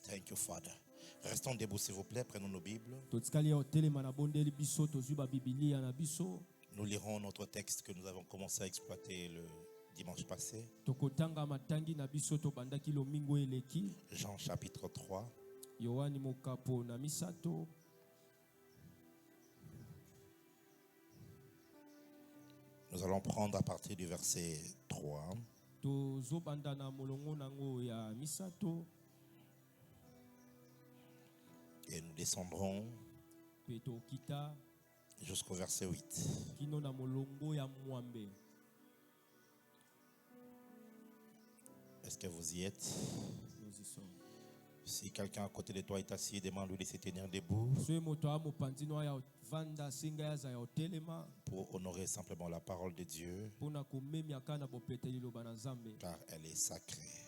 Thank you, Father. Restons debout, s'il vous plaît. Prenons nos Bibles. Nous lirons notre texte que nous avons commencé à exploiter le dimanche passé. Jean chapitre 3. Nous allons prendre à partir du verset 3. Et nous descendrons jusqu'au verset 8. Est-ce que vous y êtes? Nous y sommes. Si quelqu'un à côté de toi est assis, demande-lui de se tenir debout pour honorer simplement la parole de Dieu, car elle est sacrée.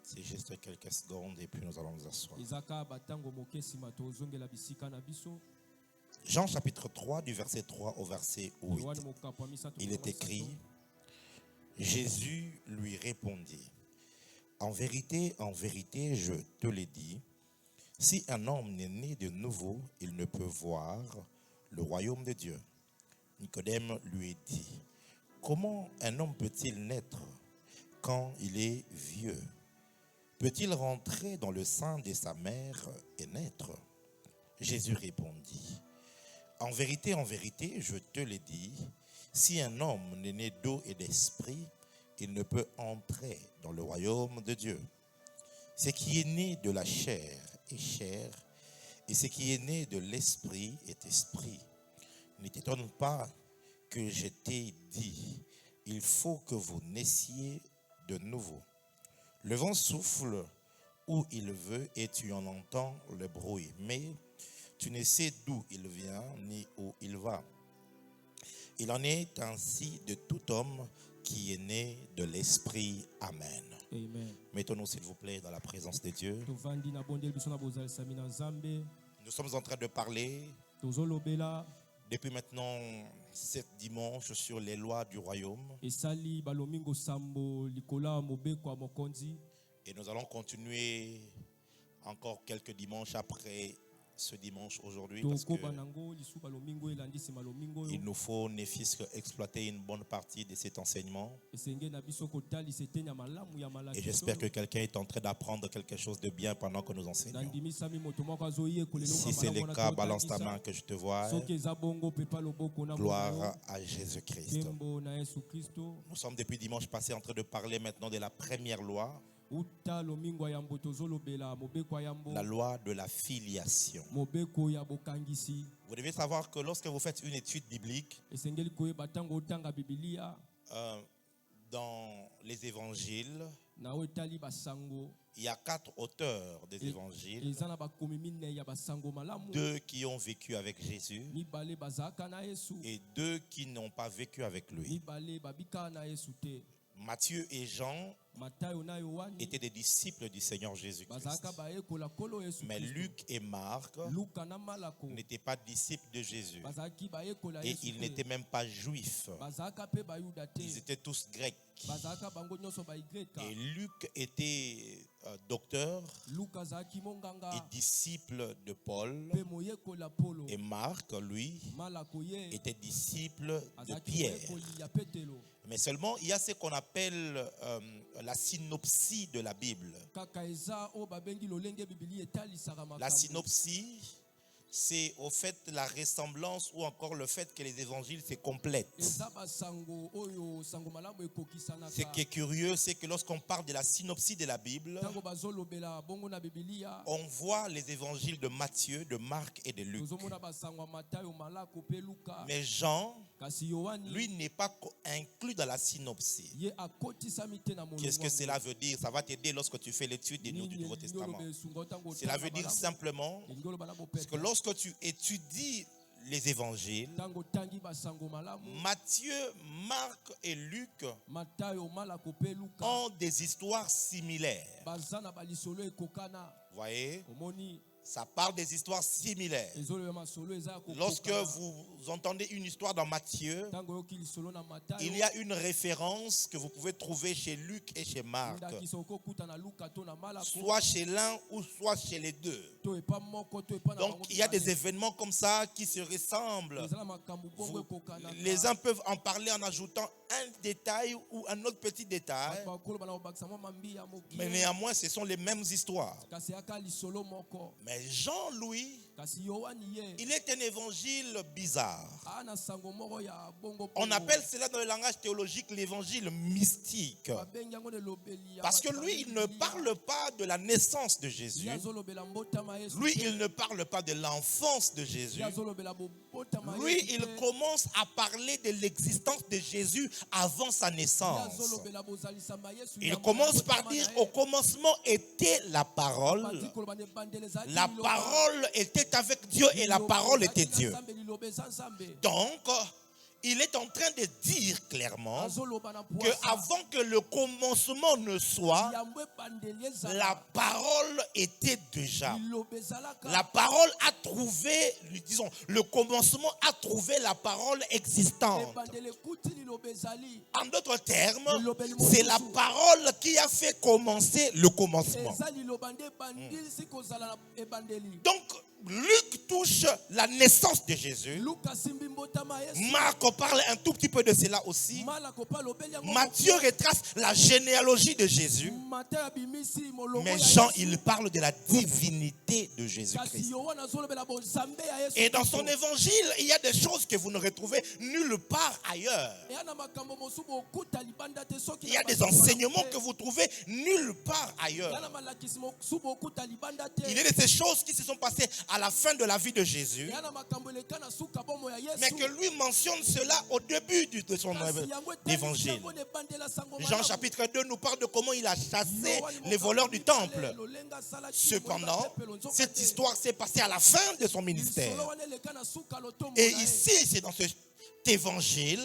C'est juste quelques secondes et puis nous allons nous asseoir. Jean chapitre 3 du verset 3 au verset 8. Il est écrit: Jésus lui répondit: en vérité, je te l'ai dit, si un homme n'est né de nouveau, il ne peut voir le royaume de Dieu. Nicodème lui dit: comment un homme peut-il naître quand il est vieux? Peut-il rentrer dans le sein de sa mère et naître? Jésus répondit: en vérité, je te l'ai dit, si un homme n'est né d'eau et d'esprit, il ne peut entrer dans le royaume de Dieu. Ce qui est né de la chair est chair, et ce qui est né de l'esprit est esprit. Ne t'étonne pas que je t'ai dit, il faut que vous naissiez de nouveau. Le vent souffle où il veut et tu en entends le bruit, mais tu ne sais d'où il vient ni où il va. Il en est ainsi de tout homme qui est né de l'esprit. Amen. Amen. Mettons-nous s'il vous plaît dans la présence de Dieu. Nous sommes en train de parler depuis maintenant 7 dimanches sur les lois du royaume. Et nous allons continuer encore quelques dimanches après ce dimanche aujourd'hui, parce que il nous faut ne fût-ce qu'exploiter une bonne partie de cet enseignement. Et j'espère que quelqu'un est en train d'apprendre quelque chose de bien pendant que nous enseignons. Si c'est le cas, balance ta main que je te vois. Gloire à Jésus-Christ. Nous sommes depuis dimanche passé en train de parler maintenant de la première loi, la loi de la filiation. Vous devez savoir que lorsque vous faites une étude biblique, dans les évangiles, il y a 4 auteurs des évangiles, 2 qui ont vécu avec Jésus et 2 qui n'ont pas vécu avec lui. Matthieu et Jean étaient des disciples du Seigneur Jésus-Christ. Mais Luc et Marc n'étaient pas disciples de Jésus. Et ils n'étaient même pas juifs. Ils étaient tous grecs. Et Luc était docteur et disciple de Paul. Et Marc, lui, était disciple de Pierre. Mais seulement, il y a ce qu'on appelle la synopsie de la Bible. La synopsie, c'est au fait la ressemblance ou encore le fait que les évangiles se complètent. Ce qui est curieux, c'est que lorsqu'on parle de la synopsie de la Bible, on voit les évangiles de Matthieu, de Marc et de Luc. Mais Jean, lui, n'est pas inclus dans la synopsie. Qu'est-ce que cela veut dire? Ça va t'aider lorsque tu fais l'étude du Nouveau Testament. Cela veut dire simplement que lorsque tu étudies les évangiles, Matthieu, Marc et Luc ont des histoires similaires. Vous voyez? Ça parle des histoires similaires. Lorsque vous entendez une histoire dans Matthieu, il y a une référence que vous pouvez trouver chez Luc et chez Marc. Soit chez l'un ou soit chez les deux. Donc il y a des événements comme ça qui se ressemblent. Les uns peuvent en parler en ajoutant un détail ou un autre petit détail. Mais néanmoins, ce sont les mêmes histoires. Mais Jean-Louis, il est un évangile bizarre. On appelle cela dans le langage théologique l'évangile mystique. Parce que lui, il ne parle pas de la naissance de Jésus. Lui, il ne parle pas de l'enfance de Jésus. Lui, il commence à parler de l'existence de Jésus avant sa naissance. Il commence par dire, au commencement était la parole. La parole était avec Dieu et la parole était Dieu. Donc, il est en train de dire clairement qu'avant que le commencement ne soit, la parole était déjà. La parole a trouvé, disons, le commencement a trouvé la parole existante. En d'autres termes, c'est la parole qui a fait commencer le commencement. Donc, Luc touche la naissance de Jésus. Marc parle un tout petit peu de cela aussi. Matthieu retrace la généalogie de Jésus. Mais Jean, il parle de la divinité de Jésus-Christ. Et dans son évangile, il y a des choses que vous ne retrouvez nulle part ailleurs. Il y a des enseignements que vous trouvez nulle part ailleurs. Il y a de ces choses qui se sont passées à la fin de la vie de Jésus, mais que lui mentionne cela au début de son évangile. Jean chapitre 2 nous parle de comment il a chassé les voleurs du temple. Cependant, cette histoire s'est passée à la fin de son ministère. Et ici, c'est dans cet évangile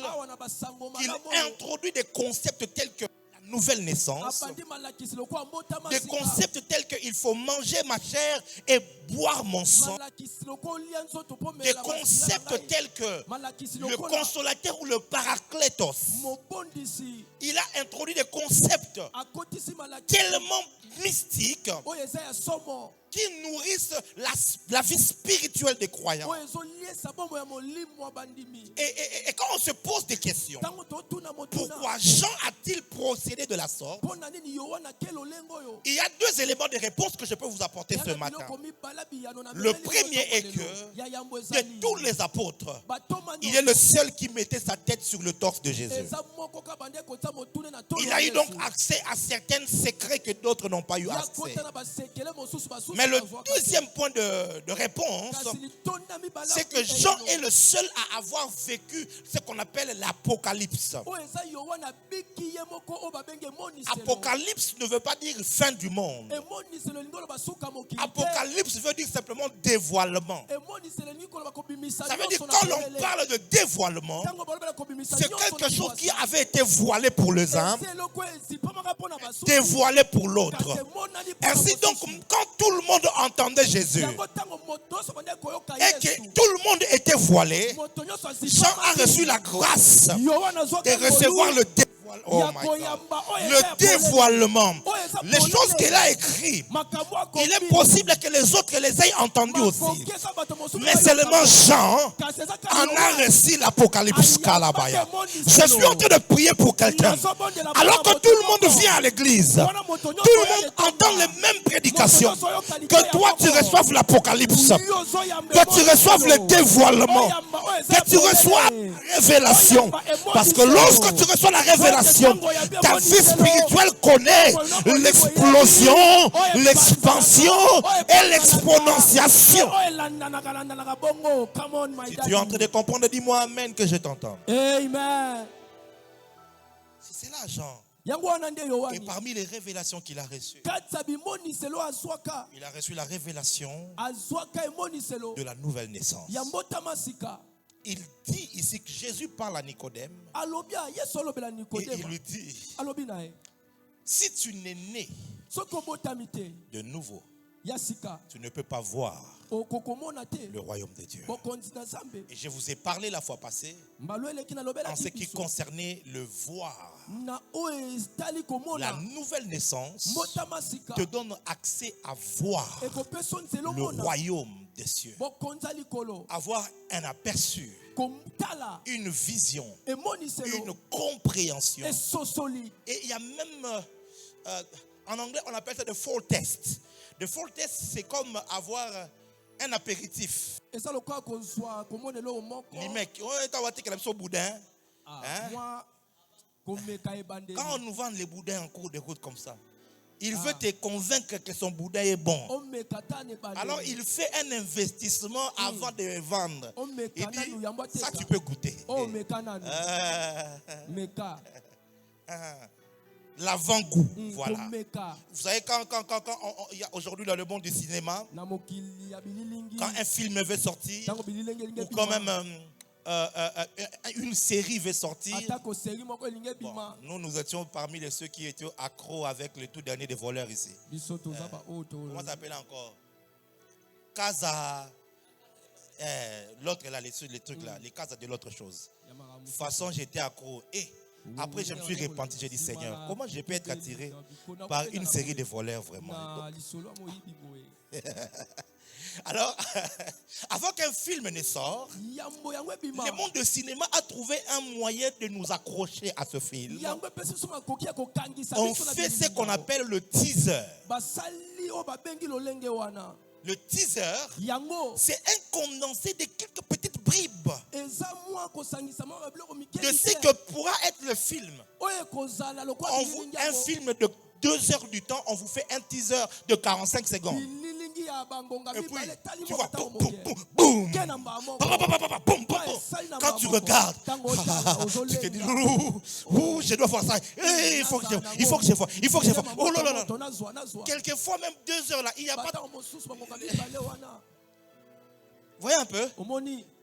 qu'il introduit des concepts tels que nouvelle naissance, des concepts tels qu'il faut manger ma chair et boire mon sang, des concepts tels que le consolateur ou le paraclétos. Il a introduit des concepts tellement mystiques qui nourrissent la vie spirituelle des croyants. Et quand on se pose des questions, pourquoi Jean a-t-il procédé de la sorte? Il y a deux éléments de réponse que je peux vous apporter ce matin. Le premier est que de tous les apôtres, il est le seul qui mettait sa tête sur le torse de Jésus. Il a eu donc accès à certains secrets que d'autres n'ont pas eu accès. Mais le deuxième point de réponse, c'est que Jean est le seul à avoir vécu ce qu'on appelle l'Apocalypse. Apocalypse ne veut pas dire fin du monde. Apocalypse veut dire simplement dévoilement. Ça veut dire quand l'on parle de dévoilement, c'est quelque chose qui avait été voilé pour les uns, dévoilé pour l'autre. Ainsi donc, quand tout le monde entendait Jésus et que tout le monde était voilé, Jean a reçu la grâce de recevoir le dévoilement. Oh my God. Le dévoilement. Les choses qu'il a écrites, il est possible que les autres les aient entendues aussi. Mais seulement Jean en a reçu l'Apocalypse Kalabaya. Je suis en train de prier pour quelqu'un. Alors que tout le monde vient à l'église, tout le monde entend les mêmes prédications. Que toi tu reçoives l'Apocalypse, que tu reçoives le dévoilement, que tu reçoives la révélation. Parce que lorsque tu reçois la révélation, ta vie spirituelle connaît l'explosion, l'expansion et l'exponentiation. Si tu es en train de comprendre, dis-moi Amen que je t'entends. Amen. C'est là, Jean. Et parmi les révélations qu'il a reçues, il a reçu la révélation de la nouvelle naissance. Il dit ici que Jésus parle à Nicodème et il lui dit, si tu n'es né de nouveau, tu ne peux pas voir le royaume de Dieu. Et je vous ai parlé la fois passée en ce qui concernait le voir. La nouvelle naissance te donne accès à voir le royaume des cieux. Avoir un aperçu, une vision, une compréhension. Et il y a même, en anglais, on appelle ça le foretaste. Le foretaste, c'est comme avoir un apéritif. Les mecs, on boudin. Quand on nous vend les boudins en cours de route comme ça, il veut te convaincre que son boudin est bon. Alors il fait un investissement avant de le vendre. Il dit, ça tu peux goûter. L'avant-goût, voilà. Vous savez, quand il y a aujourd'hui dans le monde du cinéma, quand un film veut sortir, ou quand même une série veut sortir, bon, nous étions parmi ceux qui étaient accros avec le tout dernier des voleurs ici. Comment ça s'appelle encore? Casa, l'autre là, les trucs là, les Casa de l'autre chose. De toute façon, j'étais accro. Et après, je me suis repenti, j'ai dit, Seigneur, comment je peux être attiré par une série de voleurs vraiment? Alors, avant qu'un film ne sorte, le monde du cinéma a trouvé un moyen de nous accrocher à ce film. On fait ce qu'on appelle le teaser. Le teaser, c'est un condensé de quelques petites bribes de ce que pourra être le film. Un film de 2 heures du temps, on vous fait un teaser de 45 secondes. Et puis, tu vois, boum, boum, boum, boum. Quand tu regardes, tu te dis, je dois faire ça. Il faut que je fasse. Oh là là. Quelquefois, même 2 heures là, il n'y a pas de... Voyez un peu?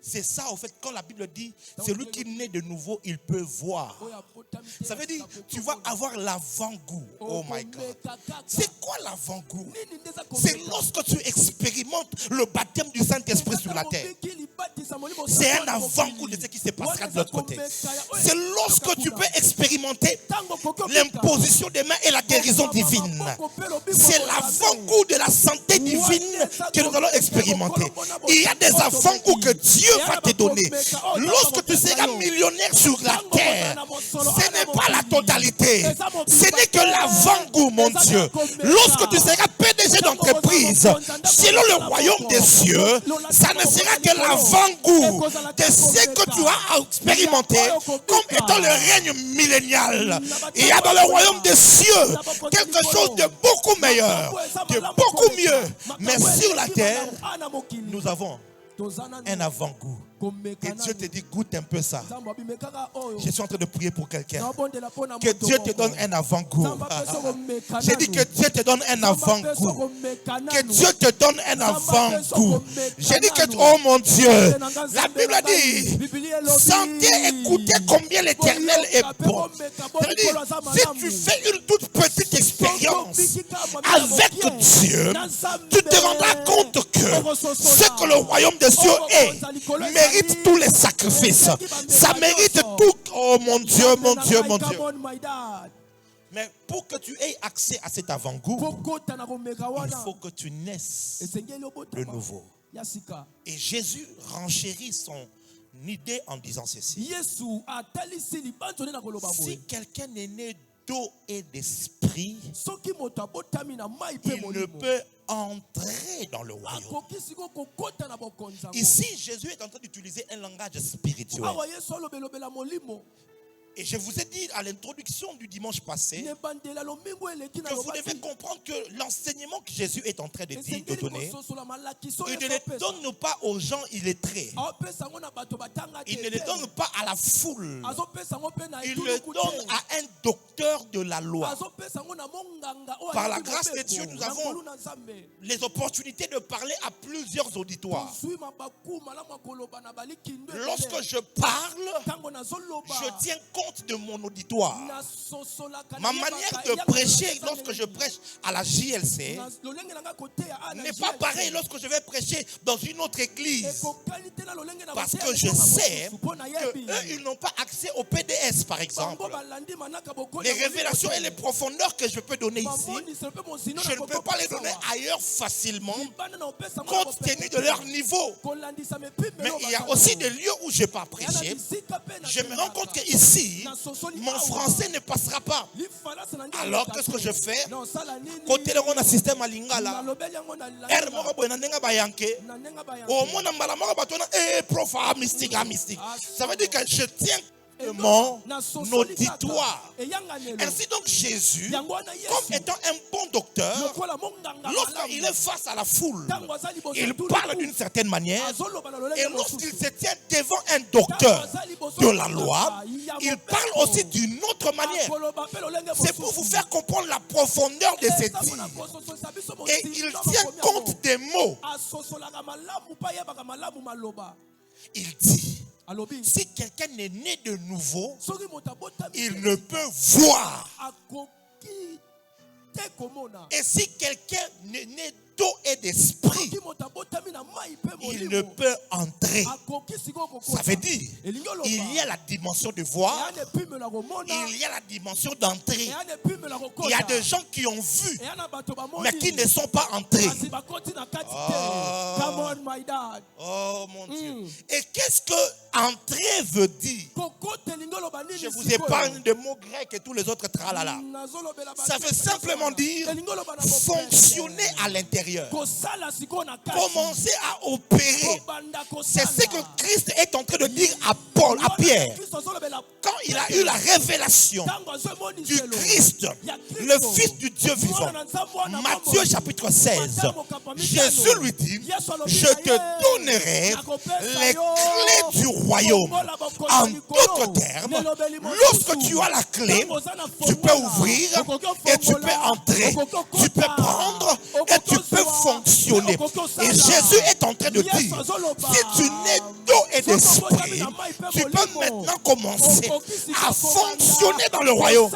C'est ça, en fait, quand la Bible dit, celui qui naît de nouveau, il peut voir. Ça veut dire, tu vas avoir l'avant-goût. Oh my God. C'est quoi l'avant-goût? C'est lorsque tu expérimentes le baptême du Saint-Esprit sur la terre. C'est un avant-goût de ce qui se passera de l'autre côté. C'est lorsque tu peux expérimenter l'imposition des mains et la guérison divine. C'est l'avant-goût de la santé divine que nous allons expérimenter. Il y a des avant-goûts que Dieu va te donner. Lorsque tu seras millionnaire sur la terre, ce n'est pas la totalité. Ce n'est que l'avant-goût, mon Dieu. Lorsque tu seras PDG d'entreprise, selon le royaume des cieux, ça ne sera que l'avant-goût de ce que tu as expérimenté comme étant le règne millénial. Il y a dans le royaume des cieux quelque chose de beaucoup meilleur, de beaucoup mieux. Mais sur la terre, nous avons un avant-goût. Et Dieu te dit, goûte un peu ça. Je suis en train de prier pour quelqu'un. Que Dieu te donne un avant-goût. J'ai dit que Dieu te donne un avant-goût. Que Dieu te donne un avant-goût. J'ai dit que, oh mon Dieu, la Bible dit, sentez, écoutez combien l'Éternel est bon. C'est-à-dire, si tu fais une toute petite expérience avec Dieu, tu te rendras compte que ce que le royaume des cieux est, mérite tous les sacrifices. Ça mérite tout. Oh mon Dieu, mon Dieu, mon Dieu. Mais pour que tu aies accès à cet avant-goût, il faut que tu naisses de nouveau. Et Jésus renchérit son idée en disant ceci. Si quelqu'un est né d'eau et d'esprit, il ne peut entrer dans le royaume. Ici, Jésus est en train d'utiliser un langage spirituel. Et je vous ai dit à l'introduction du dimanche passé que vous devez comprendre que l'enseignement que Jésus est en train de donner, il ne le donne pas aux gens illettrés. Il ne le donne pas à la foule. Il le donne à un docteur de la loi. Par la grâce de Dieu, nous avons les opportunités de parler à plusieurs auditoires. Lorsque je parle, je tiens compte de mon auditoire. Ma manière de prêcher lorsque je prêche à la JLC n'est pas pareil lorsque je vais prêcher dans une autre église. Parce que je sais qu'eux, ils n'ont pas accès au PDS, par exemple. Les révélations et les profondeurs que je peux donner ici, je ne peux pas les donner ailleurs facilement, compte tenu de leur niveau. Mais il y a aussi des lieux où je n'ai pas prêché. Je me rends compte qu'ici, mon français ne passera pas. Alors, qu'est-ce que je fais? Côté le système à Lingala, mystique. Ça veut dire que je tiens mon auditoire. Ainsi donc Jésus, comme étant un bon docteur, lorsqu'il est face à la foule, il parle d'une certaine manière, et lorsqu'il se tient devant un docteur de la loi, il parle aussi d'une autre manière. C'est pour vous faire comprendre la profondeur de ces dires. Et il tient compte des mots. Il dit, si quelqu'un est né de nouveau, il ne peut voir. Et si quelqu'un est né d'eau et d'esprit, il ne peut entrer. Ça veut dire, il y a la dimension de voir, il y a la dimension d'entrer. Il y a des gens qui ont vu, mais qui ne sont pas entrés. Oh mon Dieu. Et qu'est-ce que entrer veut dire? Je vous épargne des mots grecs et tous les autres tralala. Ça veut simplement dire fonctionner à l'intérieur. Commencer à opérer. C'est ce que Christ est en train de dire à Paul, à Pierre. Quand il a eu la révélation du Christ, le Fils du Dieu vivant. Matthieu chapitre 16. Jésus lui dit, je te donnerai les clés du royaume. En d'autres termes, lorsque tu as la clé, tu peux ouvrir et tu peux entrer. Tu peux prendre et tu peux fonctionner. Et Jésus est en train de dire, si tu nais d'eau et d'esprit, tu peux maintenant commencer à fonctionner dans le royaume.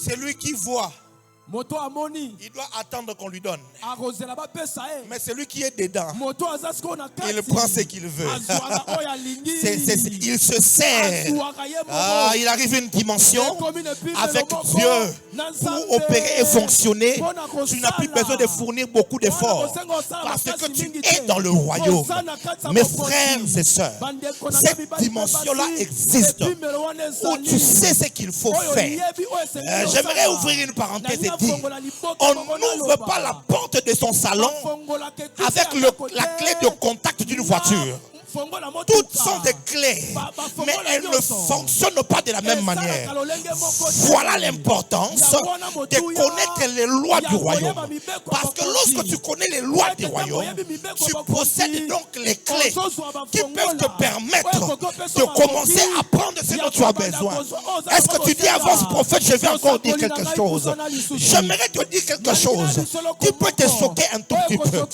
C'est lui qui voit. Il doit attendre qu'on lui donne. Mais celui qui est dedans, il prend ce qu'il veut. Il se sert. Il arrive à une dimension avec Dieu pour opérer et fonctionner. Tu n'as plus besoin de fournir beaucoup d'efforts parce que tu es dans le royaume. Mes frères et sœurs, cette dimension-là existe où tu sais ce qu'il faut faire. J'aimerais ouvrir une parenthèse et dire, on n'ouvre pas la porte de son salon avec la clé de contact d'une voiture. Toutes sont des clés, mais elles ne fonctionnent pas de la même manière. Voilà l'importance de connaître les lois du royaume. Parce que lorsque tu connais les lois du royaume, tu possèdes donc les clés qui peuvent te permettre de commencer à prendre ce dont tu as besoin. Est-ce que tu dis avance prophète, je vais encore dire quelque chose? J'aimerais te dire quelque chose qui peut te choquer un tout petit peu.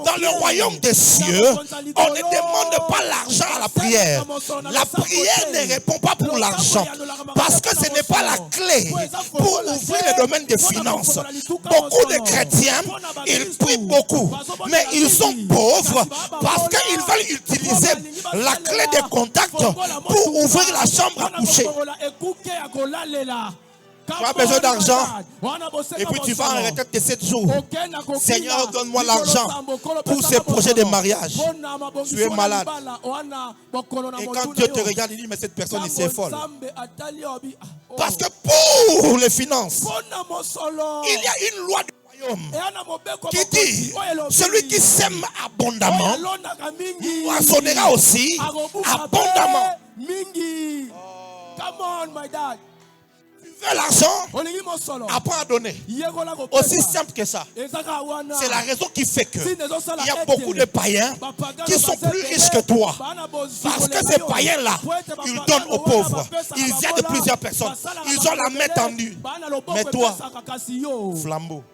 Dans le royaume des cieux, on ne demande pas l'argent à la prière. La prière ne répond pas pour l'argent parce que ce n'est pas la clé pour ouvrir le domaine des finances. Beaucoup de chrétiens, ils prient beaucoup, mais ils sont pauvres parce qu'ils veulent utiliser la clé de contact pour ouvrir la chambre à coucher. Tu as besoin d'argent et puis tu vas en retraite de 7 jours. Seigneur, donne-moi l'argent pour ce projet de mariage. Tu es malade. Et quand Dieu te regarde, il dit, mais cette personne ici est folle. Parce que pour les finances, il y a une loi du royaume qui dit, celui qui sème abondamment moissonnera aussi abondamment. Come on, my dad. Tu veux l'argent? Apprends à donner. Aussi simple que ça. C'est la raison qui fait que il y a beaucoup de païens qui sont plus riches que toi. Parce que ces païens-là, ils donnent aux pauvres. Ils aident plusieurs personnes. Ils ont la main tendue. Mais toi, flambeau.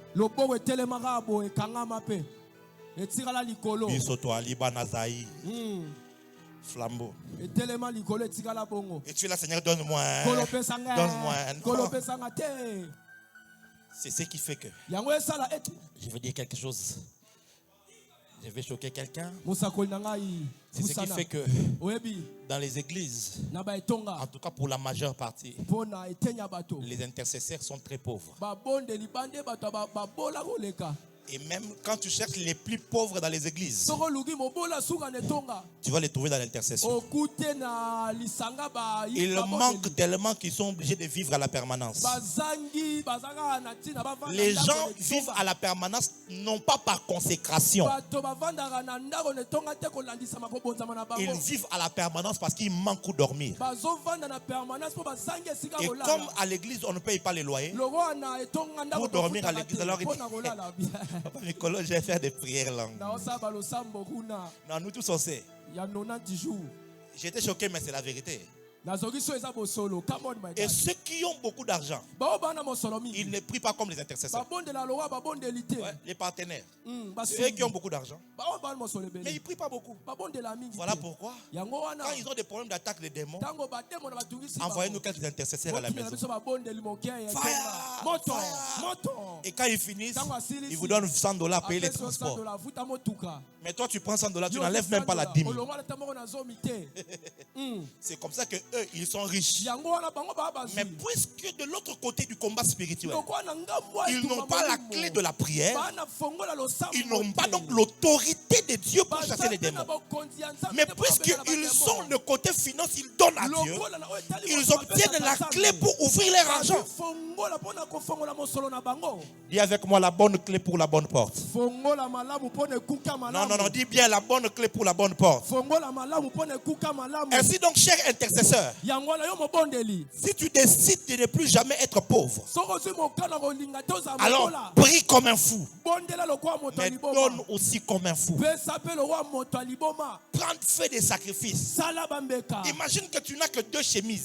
Bisoto Aliba Nazaï. Flambeau. Et tu es là, Seigneur, donne-moi. Donne-moi. C'est ce qui fait que. Je veux dire quelque chose. Je vais choquer quelqu'un. C'est ce qui fait que dans les églises, en tout cas pour la majeure partie, les intercesseurs sont très pauvres. Et même quand tu cherches les plus pauvres dans les églises, tu vas les trouver dans l'intercession. Ils manquent tellement qu'ils sont obligés de vivre à la permanence. Les gens vivent à la permanence non pas par consécration. Ils vivent à la permanence parce qu'ils manquent où dormir. Et comme à l'église on ne paye pas les loyers, pour dormir à l'église, alors il dit Papa Nicolas, je vais faire des prières langues. Non, nous tous on sait. J'étais choqué, mais c'est la vérité. Et ceux qui ont beaucoup d'argent, ils ne prient pas comme les intercesseurs. Ouais, les partenaires. Ceux qui ont beaucoup d'argent, mais ils ne prient pas beaucoup. Voilà pourquoi, quand ils ont des problèmes d'attaque des démons, envoyez-nous quelques intercesseurs à la maison. Fire! Et quand ils finissent, ils vous donnent $100 payer les transports. Mais toi, tu prends $100, tu n'enlèves même pas la dîme. C'est comme ça que eux, ils sont riches. Mais puisque de l'autre côté du combat spirituel, ils n'ont pas la clé de la prière, ils n'ont pas donc l'autorité de Dieu pour chasser les démons. Mais puisqu'ils ont le côté finance, ils donnent à Dieu, ils obtiennent la clé pour ouvrir leur argent. Dis avec moi la bonne clé pour la bonne porte. Non, dis bien la bonne clé pour la bonne porte. Ainsi donc, cher intercesseur, si tu décides de ne plus jamais être pauvre, alors prie comme un fou, mais donne aussi comme un fou. Fais des sacrifices. Imagine que tu n'as que 2 chemises,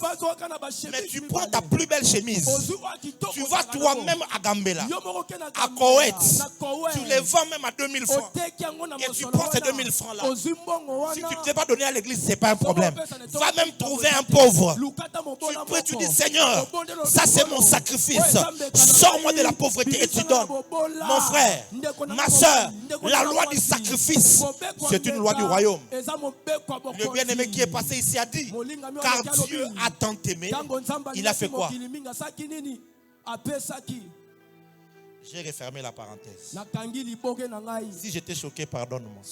mais tu prends ta plus belle chemise, tu vas toi-même à Gambela, à Koweït, tu les vends même à 2000 francs et tu prends ces 2000 francs là. Si tu ne t'es pas donné à l'église, c'est pas un problème. Va même trouver un pauvre. Tu pries, tu dis Seigneur, ça c'est mon sacrifice. Sors-moi de la pauvreté et tu donnes. Mon frère, ma soeur, la loi du sacrifice, c'est une loi du royaume. Le bien-aimé qui est passé ici a dit, car Dieu a tant aimé, il a fait quoi? J'ai refermé la parenthèse. Si j'étais choqué, pardonne-moi.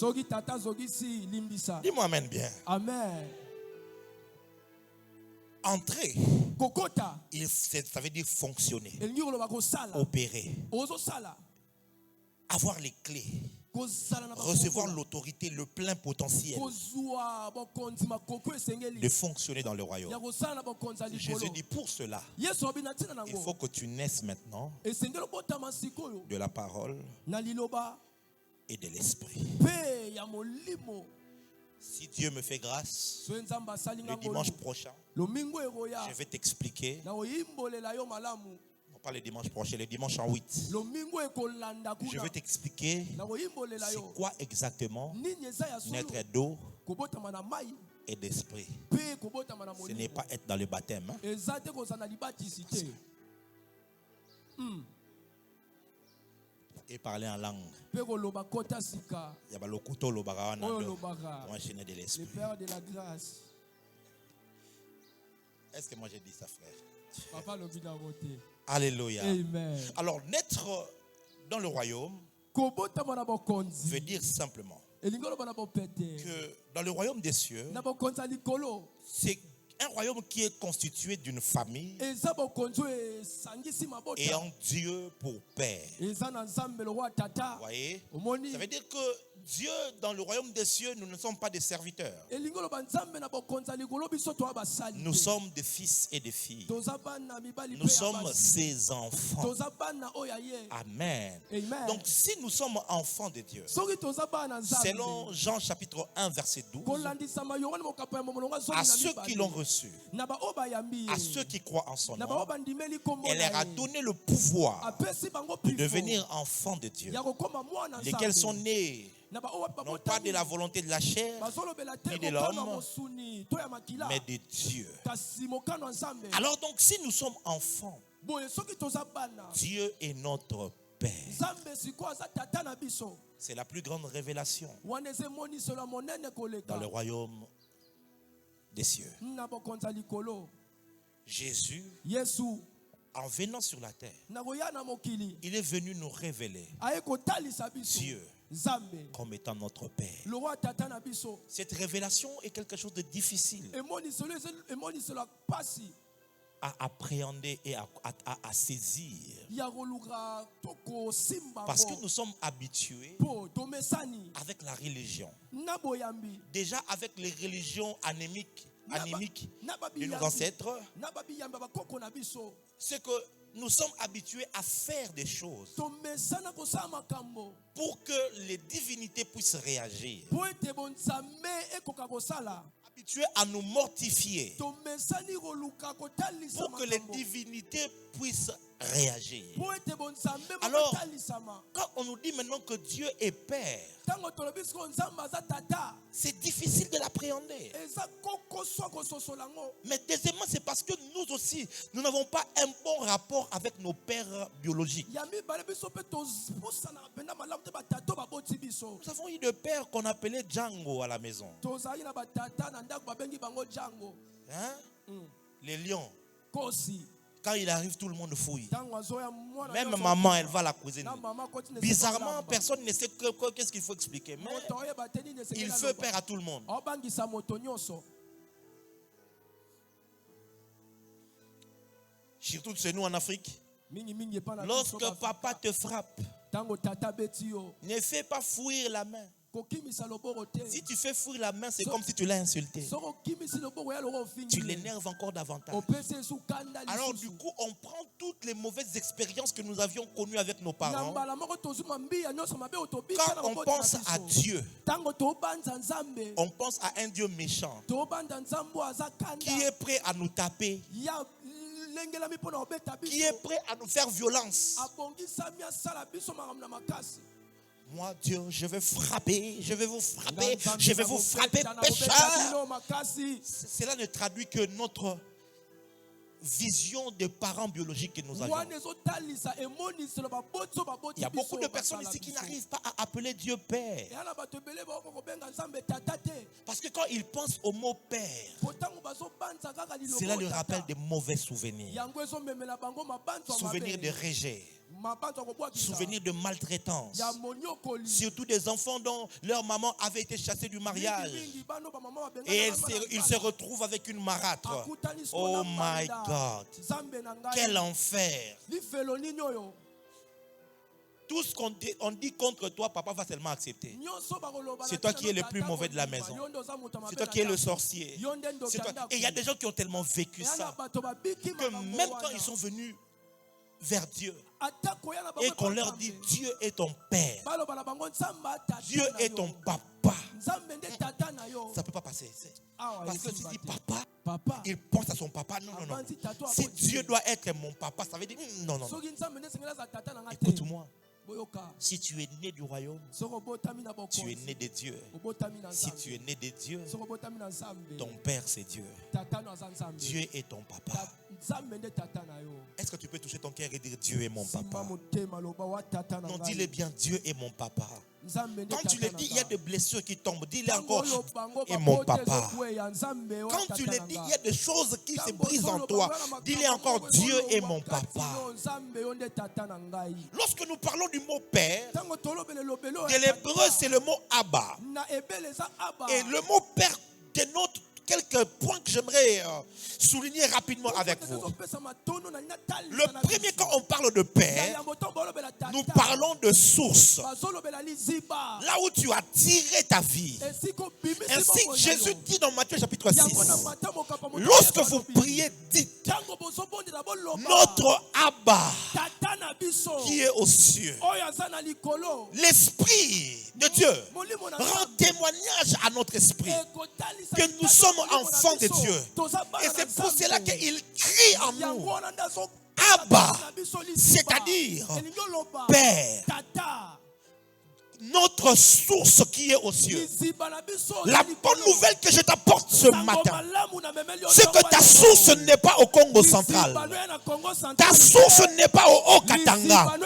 Dis-moi amen bien. Amen. Entrer, ça veut dire fonctionner, opérer, avoir les clés, recevoir l'autorité, le plein potentiel de fonctionner dans le royaume. Jésus dit pour cela, il faut que tu naisses maintenant de la parole et de l'esprit. Si Dieu me fait grâce, le dimanche prochain, je vais t'expliquer. Non pas le dimanche prochain, le dimanche en 8. Je vais t'expliquer c'est quoi exactement naître d'eau et d'esprit. Ce n'est pas être dans le baptême. Et parler en langue. Il y a le couteau, le baran, enchaîner de l'esprit. Est-ce que moi j'ai dit ça, frère? Alléluia. Amen. Alors, naître dans le royaume veut dire simplement que dans le royaume des cieux, c'est un royaume qui est constitué d'une famille ayant Dieu pour père. Vous voyez? Ça veut dire que Dieu, dans le royaume des cieux, nous ne sommes pas des serviteurs. Nous sommes des fils et des filles. Nous sommes ses enfants. Amen. Donc si nous sommes enfants de Dieu, selon Jean chapitre 1 verset 12, à ceux qui l'ont reçu, à ceux qui croient en son nom, elle leur a donné le pouvoir de devenir enfants de Dieu, lesquels sont nés non pas de la volonté de la chair ni de l'homme, mais de Dieu. Alors donc si nous sommes enfants, Dieu est notre Père. C'est la plus grande révélation dans le royaume des cieux. Jésus, en venant sur la terre, il est venu nous révéler Dieu comme étant notre Père. Cette révélation est quelque chose de difficile à appréhender et à saisir. Parce que nous sommes habitués avec la religion. Déjà avec les religions anémiques de nos ancêtres, c'est que nous sommes habitués à faire des choses pour que les divinités puissent réagir. Habitués à nous mortifier pour que les divinités puissent réagir. Alors, quand on nous dit maintenant que Dieu est Père, c'est difficile de l'appréhender. Mais deuxièmement, c'est parce que nous aussi, nous n'avons pas un bon rapport avec nos pères biologiques. Nous avons eu des pères qu'on appelait Django à la maison. Hein? Les lions. Quand il arrive, tout le monde fouille. Même maman, elle va à la cuisine. Bizarrement, personne ne sait qu'est-ce qu'il faut expliquer. Mais il fait peur à tout le monde. Surtout chez nous en Afrique. Lorsque papa te frappe, ne fais pas fouiller la main. Si tu fais fouiller la main, c'est comme si tu l'as insulté. Tu l'énerves encore davantage. Alors du coup, on prend toutes les mauvaises expériences que nous avions connues avec nos parents. Quand on pense à Dieu, on pense à un Dieu méchant qui est prêt à nous taper, qui est prêt à nous faire violence. Moi, Dieu, je vais frapper, je vais vous frapper, je vais vous frapper, pécheur. Cela ne traduit que notre vision de parents biologiques que nous avons. Il y a beaucoup de personnes ici qui n'arrivent pas à appeler Dieu Père. Parce que quand ils pensent au mot Père, cela leur rappelle de mauvais souvenirs. Souvenirs de rejet. Souvenirs de maltraitance. Surtout des enfants dont leur maman avait été chassée du mariage. Et ils se retrouvent avec une marâtre. Oh my God. Quel enfer. Tout ce qu'on dit contre toi, papa va seulement accepter. C'est toi qui es le plus mauvais de la maison. C'est toi qui es le sorcier. Et il y a des gens qui ont tellement vécu ça que même quand ils sont venus vers Dieu et qu'on leur dit Dieu est ton Père, Dieu est ton papa, ça ne peut pas passer. Parce que si tu dis papa, il pense à son papa. Non. Si Dieu doit être mon papa, ça veut dire non. Écoute-moi. Si tu es né du royaume, tu es né de Dieu. Si tu es né de Dieu, ton père c'est Dieu. Dieu est ton papa. Est-ce que tu peux toucher ton cœur et dire Dieu est mon papa? Non, dis-le bien, Dieu est mon papa. Quand tu le dis, il y a des blessures qui tombent. Dis-le encore, et mon papa. Quand tu le dis, il y a des choses qui se brisent en toi. Dis-le encore, Dieu est mon papa. Lorsque nous parlons du mot Père, de l'hébreu, c'est le mot Abba. Et le mot Père dénote quelques points que j'aimerais souligner rapidement avec vous. Le premier, quand on parle de Père, nous parlons de source. Là où tu as tiré ta vie. Ainsi que Jésus dit dans Matthieu chapitre 6, lorsque vous priez, dites, notre Abba qui est aux cieux. L'Esprit de Dieu rend témoignage à notre esprit que nous sommes enfants de Dieu. Et c'est pour cela qu'il crie en nous, Abba, c'est-à-dire Père. Notre source qui est aux cieux. La bonne nouvelle que je t'apporte ce matin, c'est que ta source n'est pas au Congo central. Ta source n'est pas au Haut-Katanga.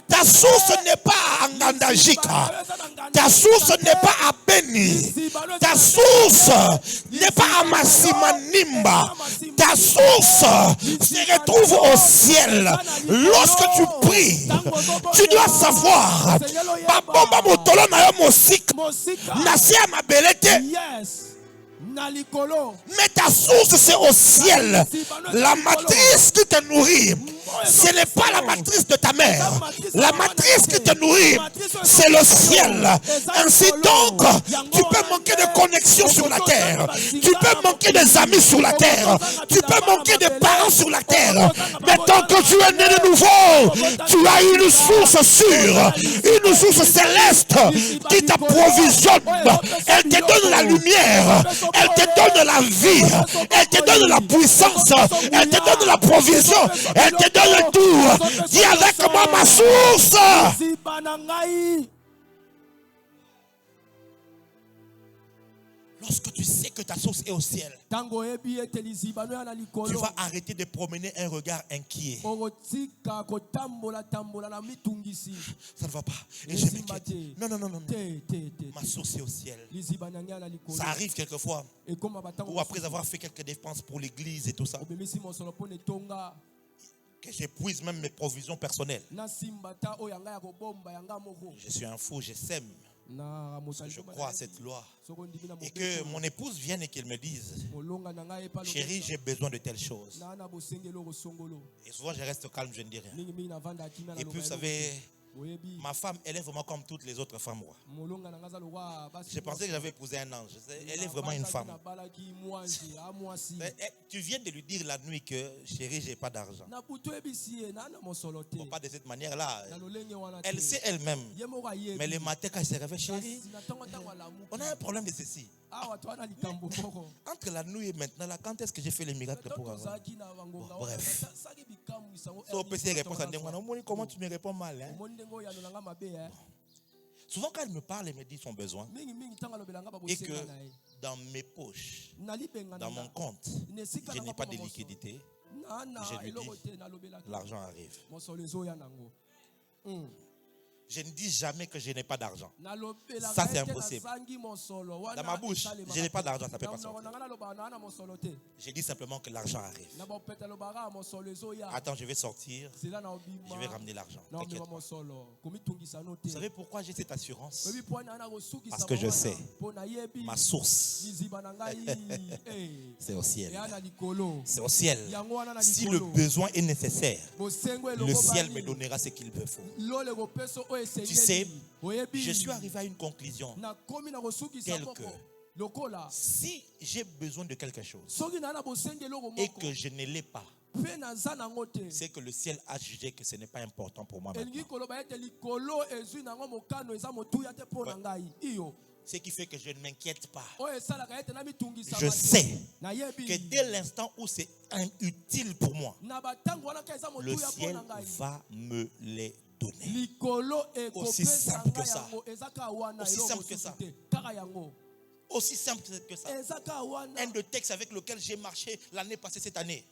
Ta source n'est pas à Ngandajika. Ta source n'est pas à Beni. Ta source n'est pas à Massimanimba. Ta source se retrouve au ciel. Lorsque tu pries, tu dois savoir, mais ta source c'est au ciel. La matrice qui te nourrit, ce n'est pas la matrice de ta mère. La matrice qui te nourrit, c'est le ciel. Ainsi donc, tu peux manquer de connexion sur la terre. Tu peux manquer des amis sur la terre. Tu peux manquer de parents sur la terre. Mais tant que tu es né de nouveau, tu as une source sûre, une source céleste qui t'approvisionne. Elle te donne la lumière. Elle te donne la vie. Elle te donne la puissance. Elle te donne la provision. Elle te donne tout. Dis avec moi ma source. Lorsque tu sais que ta source est au ciel, tu vas arrêter de promener un regard inquiet. Ça ne va pas. Et je m'inquiète. Non. Ma source est au ciel. Ça arrive quelquefois, ou après avoir fait quelques dépenses pour l'église et tout ça, que j'épuise même mes provisions personnelles. Je suis un fou, je sème. Parce que je crois à cette loi. Et que mon épouse vienne et qu'elle me dise, chérie, j'ai besoin de telle chose. Et souvent je reste calme, je ne dis rien. Et puis vous savez, ma femme, elle est vraiment comme toutes les autres femmes. Je pensais que j'avais épousé un ange. Elle est vraiment une femme. Tu viens de lui dire la nuit que, chérie, j'ai pas d'argent. Bon, pas de cette manière-là. Elle sait elle-même. Mais le matin, quand elle se réveille, chérie, on a un problème de ceci. Entre la nuit et maintenant, là, quand est-ce que j'ai fait les miracles pour avoir? Bon, bref. Comment tu me réponds mal, hein? Bon. Souvent quand elle me parle, elle me dit son besoin. Et que dans mes poches, dans mon compte, je n'ai pas de liquidité. Je lui dis, l'argent arrive. Je ne dis jamais que je n'ai pas d'argent. Ça, c'est impossible. Dans ma bouche, je n'ai pas d'argent, ça ne peut pas sortir. Je dis simplement que l'argent arrive. Attends, je vais sortir. Je vais ramener l'argent. Vous savez pourquoi j'ai cette assurance? Parce que je sais, ma source, c'est au ciel. C'est au ciel. Si le besoin est nécessaire, le ciel me donnera ce qu'il me faut. Tu sais, je suis arrivé à une conclusion telle que si j'ai besoin de quelque chose et que je ne l'ai pas, c'est que le ciel a jugé que ce n'est pas important pour moi maintenant. Ce qui fait que je ne m'inquiète pas. Je sais que dès l'instant où c'est inutile pour moi, le ciel va me les donner. Aussi simple que ça. Aussi simple que ça. Aussi simple que ça. Un de textes avec lequel j'ai marché l'année passée, cette année.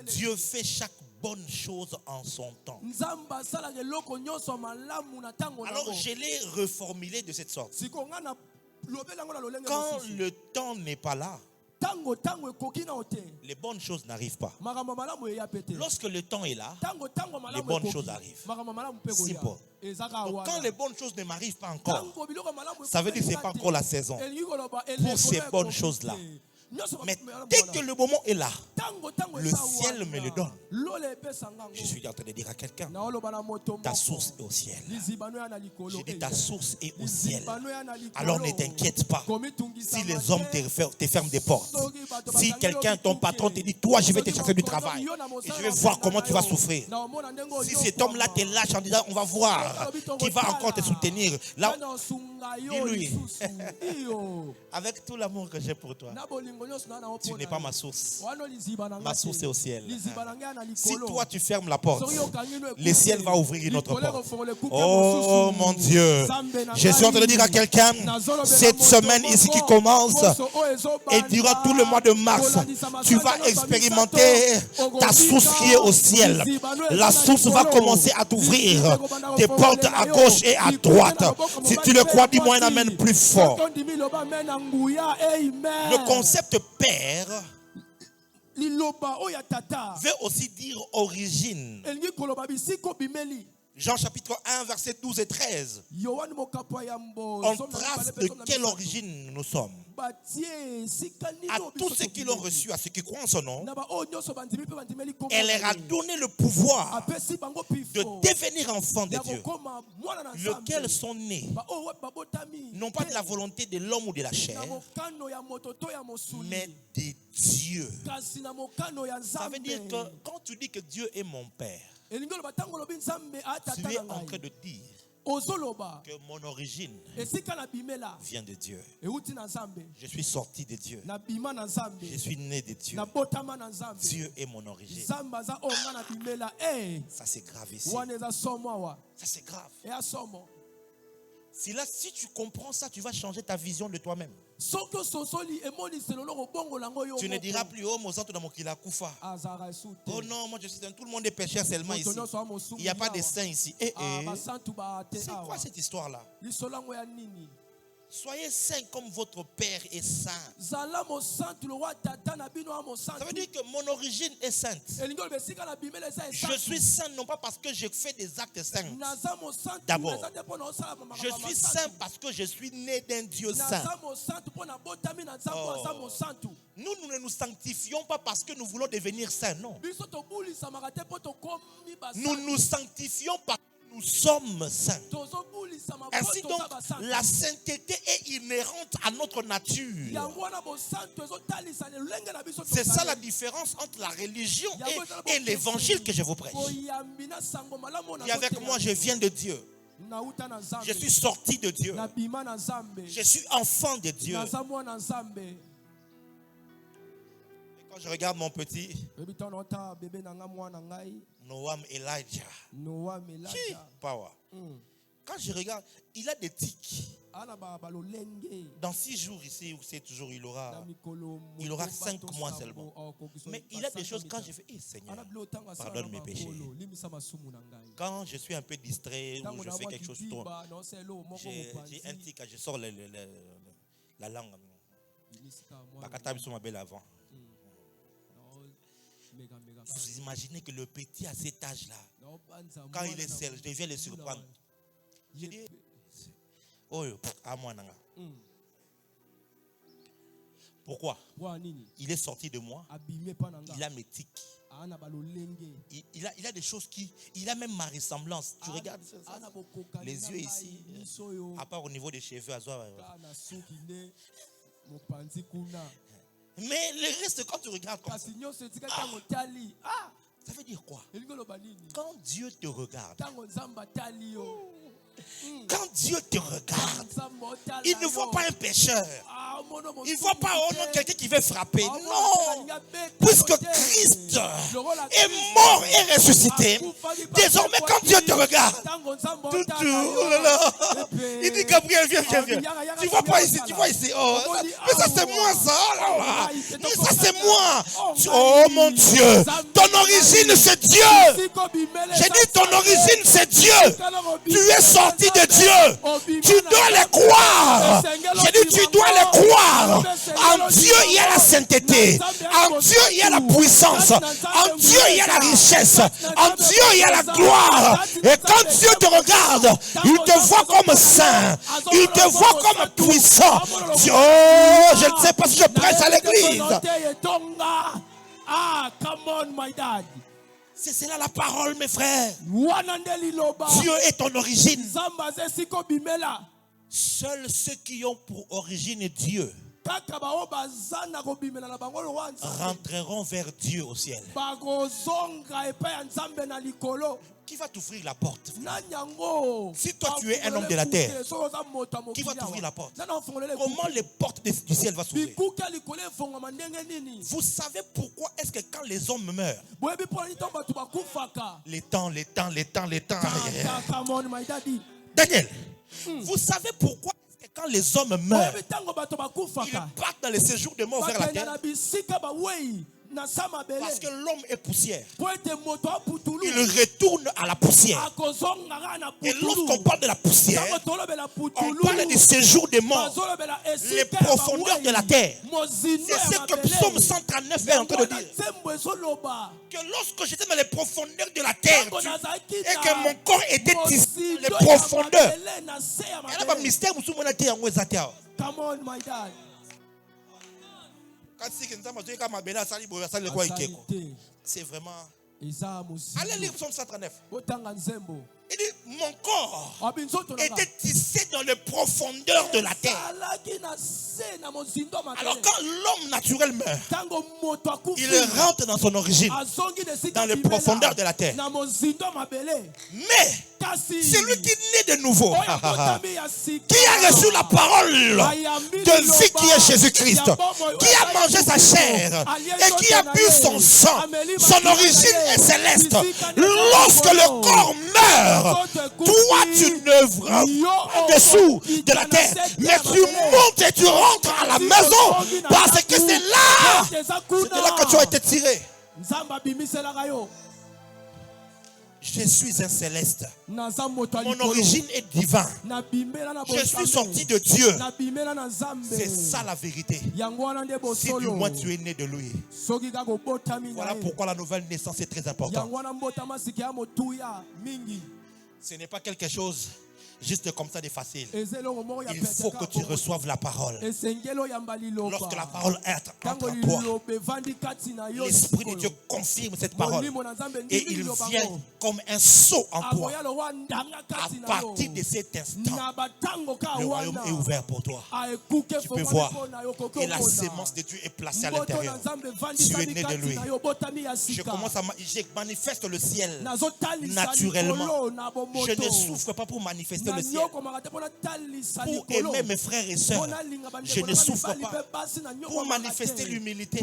Dieu fait chaque bonne chose en son temps. Alors je l'ai reformulé de cette sorte. Quand le temps n'est pas là, les bonnes choses n'arrivent pas. Lorsque le temps est là, les bonnes choses arrivent. Simple. Donc quand les bonnes choses ne m'arrivent pas encore, ça veut dire que ce n'est pas encore la saison pour ces bonnes choses-là. Mais dès que le moment est là, le ciel me le donne. Je suis en train de dire à quelqu'un, ta source est au ciel. Je dis ta source est au ciel. Alors ne t'inquiète pas. Si les hommes te ferment des portes, si quelqu'un, ton patron te dit, toi je vais te chercher du travail et je vais voir comment tu vas souffrir. Si cet homme-là te lâche en disant, on va voir qui va encore te soutenir. Là, dis-lui, avec tout l'amour que j'ai pour toi, tu n'es pas ma source. Ma source est au ciel. Si toi tu fermes la porte, le ciel va ouvrir une autre porte. Oh mon Dieu. Je suis en train de dire à quelqu'un, cette semaine ici qui commence et durant tout le mois de mars, tu vas expérimenter ta source qui est au ciel. La source va commencer à t'ouvrir des portes à gauche et à droite. Si tu le crois, dis-moi un amen plus fort. Le concept père veut aussi dire origine. Jean chapitre 1 verset 12 et 13. On trace de quelle origine nous sommes. À tous ceux qui l'ont reçu, à ceux qui croient en son nom, elle leur a donné le pouvoir de devenir enfants de Dieu, lesquels sont nés, non pas de la volonté de l'homme ou de la chair, mais de Dieu. Ça veut dire que quand tu dis que Dieu est mon Père, tu es en train de dire que mon origine vient de Dieu. Je suis sorti de Dieu. Je suis né de Dieu. Dieu est mon origine. Ça c'est grave ici. Ça c'est grave. Si tu comprends ça, tu vas changer ta vision de toi-même. Tu ne diras plus, oh, oh non, moi je suis tout le monde est pécheur seulement ici. Il n'y a pas de saints ici. C'est quoi cette histoire-là? Soyez saints comme votre Père est saint. Ça veut dire que mon origine est sainte. Je suis saint non pas parce que je fais des actes saints. D'abord, je suis saint parce que je suis né d'un Dieu saint. Nous ne nous sanctifions pas parce que nous voulons devenir saints, non. Nous nous sanctifions parce que nous sommes saints. Ainsi donc, la sainteté est inhérente à notre nature. C'est ça la différence entre la religion et l'évangile que je vous prêche. Et avec moi, je viens de Dieu. Je suis sorti de Dieu. Je suis enfant de Dieu. Quand je regarde mon petit Noam Elijah, Power. Quand je regarde, il a des tics. Dans 6 jours ici, ou 7 jours, il aura 5 mois seulement. Mais il a des choses quand je fais, Seigneur, pardonne mes péchés. Quand je suis un peu distrait ou je fais quelque chose, j'ai un tic, je sors la langue. Avant. Vous imaginez que le petit à cet âge-là, quand il est seul, je viens le surprendre. Je dis, oh, à moi, nanga. Pourquoi? Il est sorti de moi. Il a mes tics. Il a des choses il a même ma ressemblance. Tu regardes ça, les yeux ici, à part au niveau des cheveux. Mais le reste, quand tu regardes comme ça, ça veut dire quoi? Quand Dieu te regarde, quand Dieu te regarde, il ne voit pas un pécheur. Il ne voit pas quelqu'un qui veut frapper. Non. Puisque Christ est mort et ressuscité, désormais quand Dieu te regarde, il dit Gabriel, viens. Tu vois pas ici, Oh, mais ça c'est moi, ça. Oh là là. Mais ça c'est moi. Oh mon Dieu. Ton origine c'est Dieu. J'ai dit ton origine c'est Dieu. Tu es sorti de Dieu. Tu dois les croire. J'ai dit tu dois les croire. En Dieu il y a la sainteté. En Dieu il y a la puissance. En Dieu il y a la richesse. En Dieu il y a la gloire. Et quand Dieu te regarde, il te voit comme saint. Il te voit comme puissant. Oh, je ne sais pas si je prêche à l'église. Ah, come on, my dad. C'est cela la parole, mes frères. Dieu est ton origine. Seuls ceux qui ont pour origine Dieu rentreront vers Dieu au ciel. Qui va t'ouvrir la porte? Si toi tu es un homme de la terre, qui va t'ouvrir la porte? Comment les portes du ciel vont s'ouvrir? Vous savez pourquoi est-ce que quand les hommes meurent, les temps. Daniel, vous savez pourquoi est-ce que quand les hommes meurent, ils partent dans les séjours de mort vers la terre? Parce que l'homme est poussière. Il retourne à la poussière. Et lorsqu'on parle de la poussière, on parle du séjour des morts, les profondeurs de la terre. C'est ce que Psaume 139 est en train de dire. Que lorsque j'étais dans les profondeurs de la terre, et que mon corps était tissé dans les profondeurs. Il y a un mystère. Come on, my dad. C'est vraiment. Allez lire Psaume 139. Il dit, mon corps était tissé dans les profondeurs de la terre. Alors quand l'homme naturel meurt, il rentre dans son origine, dans les profondeurs de la terre. Mais celui qui naît de nouveau, qui a reçu la parole de vie qui est Jésus-Christ, qui a mangé sa chair et qui a bu son sang, son origine est céleste. Lorsque le corps meurt, toi tu ne rentres pas dessous de la terre, mais tu montes et tu rentres à la maison, parce que c'est là que tu as été tiré. Je suis un céleste. Mon origine est divine. Je suis sorti de Dieu. C'est ça la vérité. Si du moins tu es né de lui. Voilà pourquoi la nouvelle naissance est très importante. Ce n'est pas quelque chose juste comme ça de facile. Il faut que tu reçoives la parole. Lorsque la parole entre en toi, l'Esprit de Dieu confirme cette parole. Et il vient comme un saut en toi. À partir de cet instant, le royaume est ouvert pour toi. Tu peux voir. Et la sémence de Dieu est placée à l'intérieur. Tu es né de lui. Je manifeste le ciel naturellement. Je ne souffre pas pour manifester le ciel. Pour aimer mes frères et sœurs, je ne souffre pas. Pour manifester l'humilité,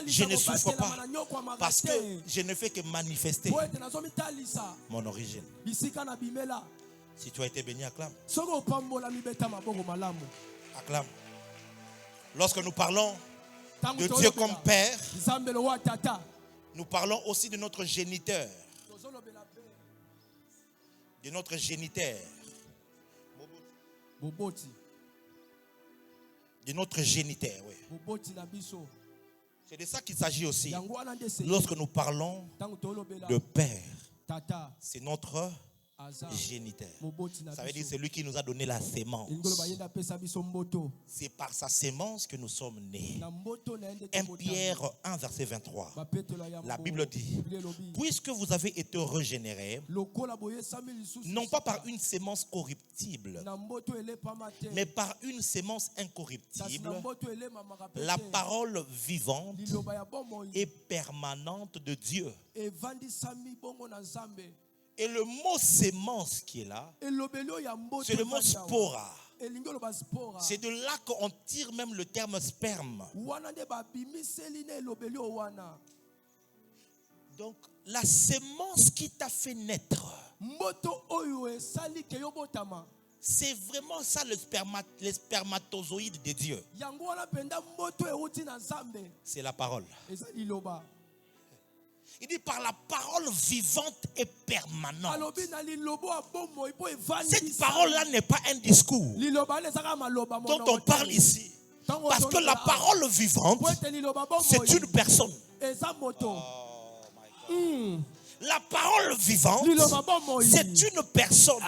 je ne souffre pas. Parce que je ne fais que manifester mon origine. Si tu as été béni, acclame. Acclame. Lorsque nous parlons de Dieu comme Père, nous parlons aussi de notre géniteur. De notre géniteur. De notre géniteur, oui. C'est de ça qu'il s'agit aussi. Lorsque nous parlons de Père, c'est notre géniteur. Ça veut dire c'est lui qui nous a donné la sémence. C'est par sa sémence que nous sommes nés. 1 Pierre 1 verset 23. La Bible dit, puisque vous avez été régénérés, non pas par une sémence corruptible, mais par une sémence incorruptible, la parole vivante et permanente de Dieu. Et le mot sémence qui est là, c'est le mot spora. C'est de là qu'on tire même le terme sperme. Donc, la sémence qui t'a fait naître, C'est vraiment ça le spermatozoïde de Dieu. C'est la parole. Il dit par la parole vivante et permanente. Cette parole-là n'est pas un discours dont on parle ici. Parce que la parole vivante, c'est une personne. La parole vivante, c'est une personne.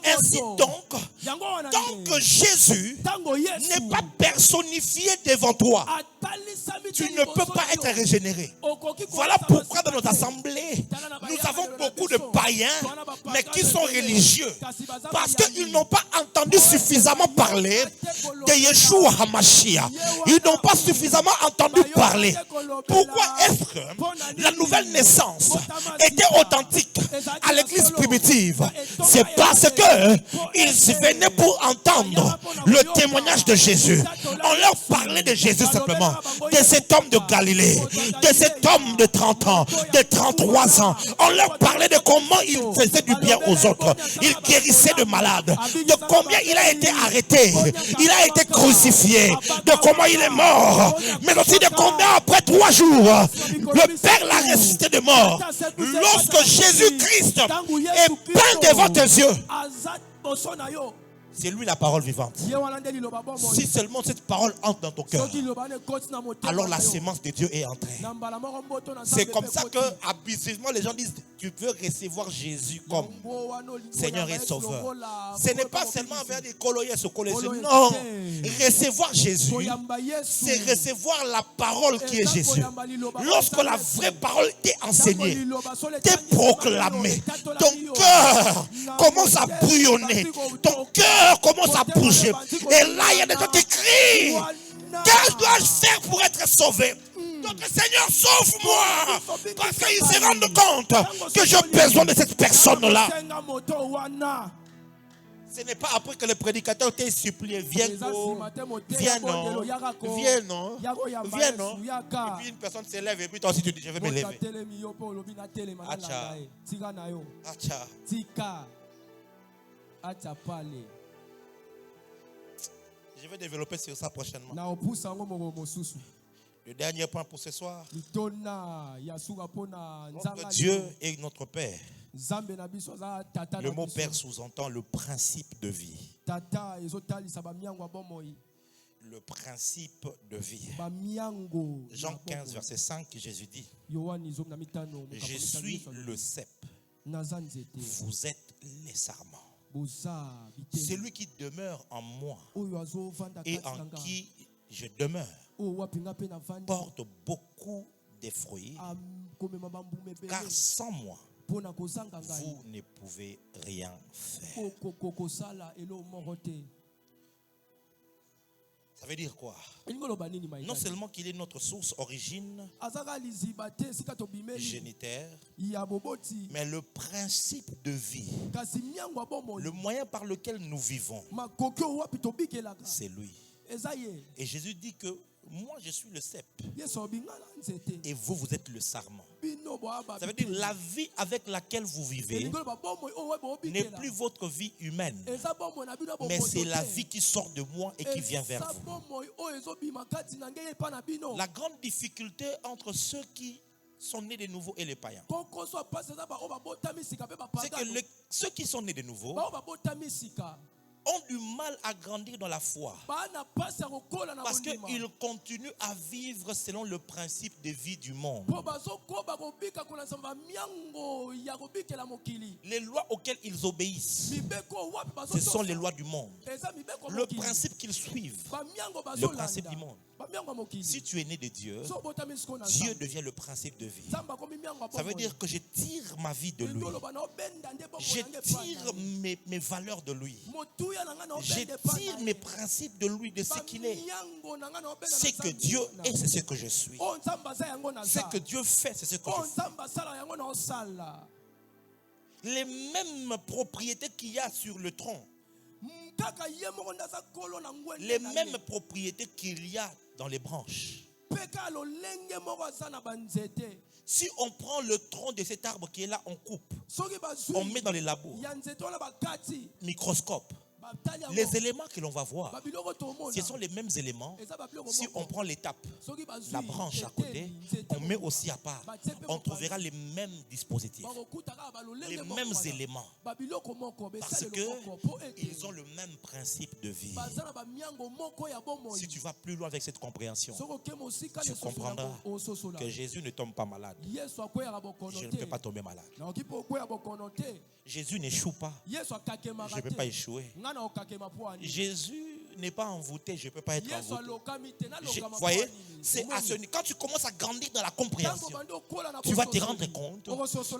Ainsi donc, tant que Jésus n'est pas personnifié devant toi, tu ne peux pas être régénéré. Voilà pourquoi dans notre assemblée, nous avons beaucoup de païens, mais qui sont religieux. Parce qu'ils n'ont pas entendu suffisamment parler de Yeshua HaMashiach. Ils n'ont pas suffisamment entendu parler. Pourquoi est-ce que la nouvelle naissance était authentique à l'église primitive? C'est parce que ils venaient pour entendre le témoignage de Jésus. On leur parlait de Jésus simplement, de cet homme de Galilée, de cet homme de 30 ans, de 33 ans. On leur parlait de comment il faisait du bien aux autres. Il guérissait de malades, de combien il a été arrêté, il a été crucifié, de comment il est mort, mais aussi de combien après 3 jours, le Père l'a ressuscité de mort. Lorsque Jésus-Christ est peint devant tes yeux, c'est lui la parole vivante. Si seulement cette parole entre dans ton cœur, alors la sémence de Dieu est entrée. C'est comme ça que habituellement les gens disent: tu veux recevoir Jésus comme Seigneur et Sauveur. Ce n'est pas seulement vers des coloyers se coller. Non, recevoir Jésus, c'est recevoir la parole qui est Jésus. Lorsque la vraie parole t'est enseignée, t'est proclamée, ton cœur commence à bouillonner, ton cœur commence à bouger. Et là, il y a des gens qui crient: qu'est-ce que dois-je faire pour être sauvé? Donc, Seigneur, sauve-moi. Parce qu'ils se rendent compte que j'ai besoin de cette personne-là. Ce n'est pas après que le prédicateur t'a supplié: viens, viens, non, viens, non, viens, non. Et puis une personne s'élève et puis toi aussi tu dis: je vais me lever. Acha. Acha. Je vais développer sur ça prochainement. Le dernier point pour ce soir. Notre Dieu est notre Père. Le mot Père sous-entend le principe de vie. Le principe de vie. Jean 15, verset 5, Jésus dit: je suis le cep. Vous êtes les sarments. Celui qui demeure en moi et en qui je demeure porte beaucoup de fruits, car sans moi, vous ne pouvez rien faire. Ça veut dire quoi? Non seulement qu'il est notre source, origine, génitaire, mais le principe de vie, le moyen par lequel nous vivons, c'est lui. Et Jésus dit que moi je suis le cep et vous, vous êtes le sarment. Ça veut dire la vie avec laquelle vous vivez n'est plus votre vie humaine, mais c'est la vie qui sort de moi et qui vient vers vous. La grande difficulté entre ceux qui sont nés de nouveau et les païens, c'est que ceux qui sont nés de nouveau ont du mal à grandir dans la foi parce qu'ils continuent à vivre selon le principe de vie du monde. Les lois auxquelles ils obéissent, ce sont les lois du monde. Le principe qu'ils suivent, le principe du monde. Si tu es né de Dieu, Dieu devient le principe de vie. Ça veut dire que je tire ma vie de lui. Je tire mes valeurs de lui. Je tire mes principes de lui, de ce qu'il est. Ce que Dieu est, c'est ce que je suis. Ce que Dieu fait, c'est ce que je fais. Les mêmes propriétés qu'il y a sur le tronc, les mêmes propriétés qu'il y a dans les branches. Si on prend le tronc de cet arbre qui est là, on coupe, on met dans les labos, microscope, Les éléments que l'on va voir, ce sont les mêmes éléments. Si on prend l'étape, la branche à côté, on met aussi à part, on trouvera les mêmes dispositifs, les mêmes éléments, parce qu'ils ont le même principe de vie. Si tu vas plus loin avec cette compréhension, tu comprendras que Jésus ne tombe pas malade. Je ne peux pas tomber malade. Jésus n'échoue pas. Je ne peux pas échouer. Jésus n'est pas envoûté, je ne peux pas être envoûté. Vous voyez, c'est quand tu commences à grandir dans la compréhension, tu vas te rendre compte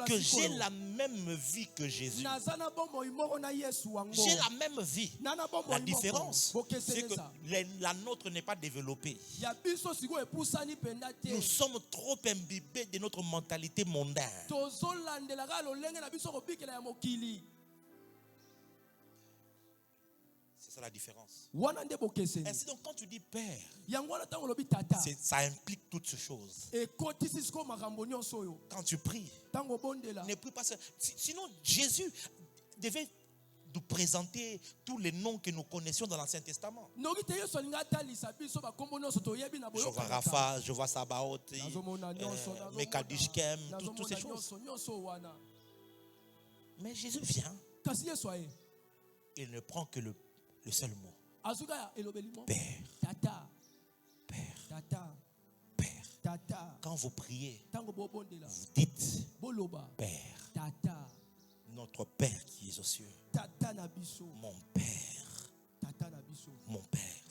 que j'ai la même vie que Jésus. J'ai la même vie. La différence, c'est que la nôtre n'est pas développée. Nous sommes trop imbibés de notre mentalité mondaine. C'est ça la différence. Ainsi donc, quand tu dis Père, ça implique toutes ces choses. Quand tu pries, ne prie pas seul. Sinon, Jésus devait nous présenter tous les noms que nous connaissions dans l'Ancien Testament. Je vois Rapha, je vois Sabaoth, Mekadishkem, toutes ces choses. Mais Jésus vient. Il ne prend que le seul mot. Père. Père. Père. Quand vous priez, vous dites Père. Notre Père qui est aux cieux. Mon Père. Mon Père.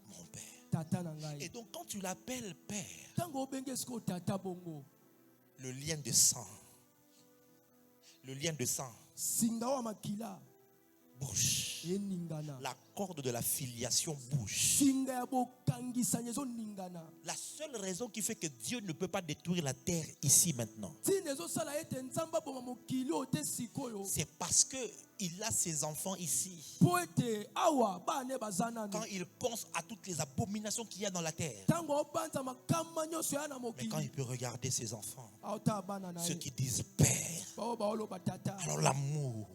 Mon Père. Et donc quand tu l'appelles Père, le lien de sang. Le lien de sang bouge. La corde de la filiation bouge. La seule raison qui fait que Dieu ne peut pas détruire la terre ici maintenant, c'est parce qu'il a ses enfants ici. Quand il pense à toutes les abominations qu'il y a dans la terre, mais quand il peut regarder ses enfants, ceux qui disent Père, alors l'amour.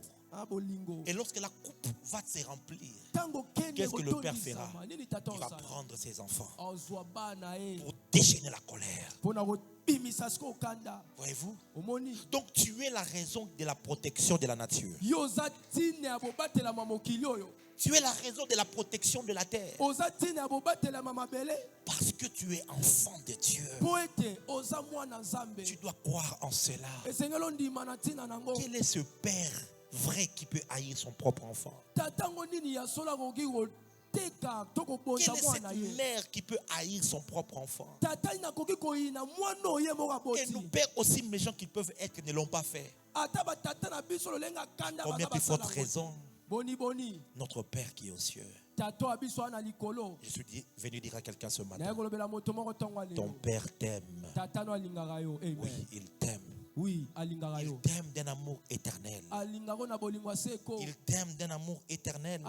Et lorsque la coupe va se remplir, qu'est-ce que le Père fera? Il va prendre ses enfants pour déchaîner la colère. Voyez-vous? Donc tu es la raison de la protection de la nature. Tu es la raison de la protection de la terre. Parce que tu es enfant de Dieu. Tu dois croire en cela. Quel est ce Père vrai qui peut haïr son propre enfant? Quelle est cette mère qui peut haïr son propre enfant? Et nos pères aussi méchants qu'ils peuvent être ne l'ont pas fait. Combien plus forte raison notre Père qui est aux cieux. Je suis venu dire à quelqu'un ce matin, ton Père t'aime. Oui, il t'aime. Oui, il t'aime d'un amour éternel. Il t'aime d'un amour éternel.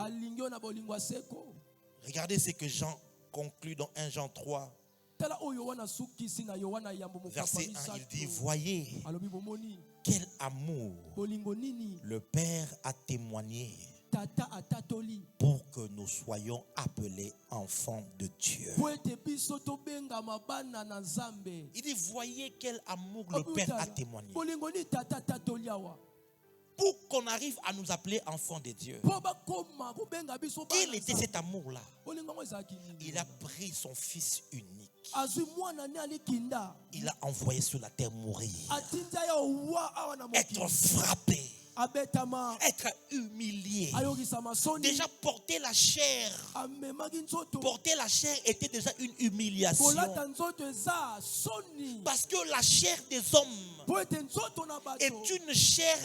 Regardez ce que Jean conclut dans 1 Jean 3. Verset 1, il dit, voyez quel amour le Père a témoigné pour que nous soyons appelés enfants de Dieu. Il dit, voyez quel amour le Père a témoigné. Pour qu'on arrive à nous appeler enfants de Dieu. Quel était cet amour-là? Il a pris son Fils unique. Il a envoyé sur la terre mourir. Être frappé. Être humilié. Déjà porter la chair. Porter la chair était déjà une humiliation. Parce que la chair des hommes est une chair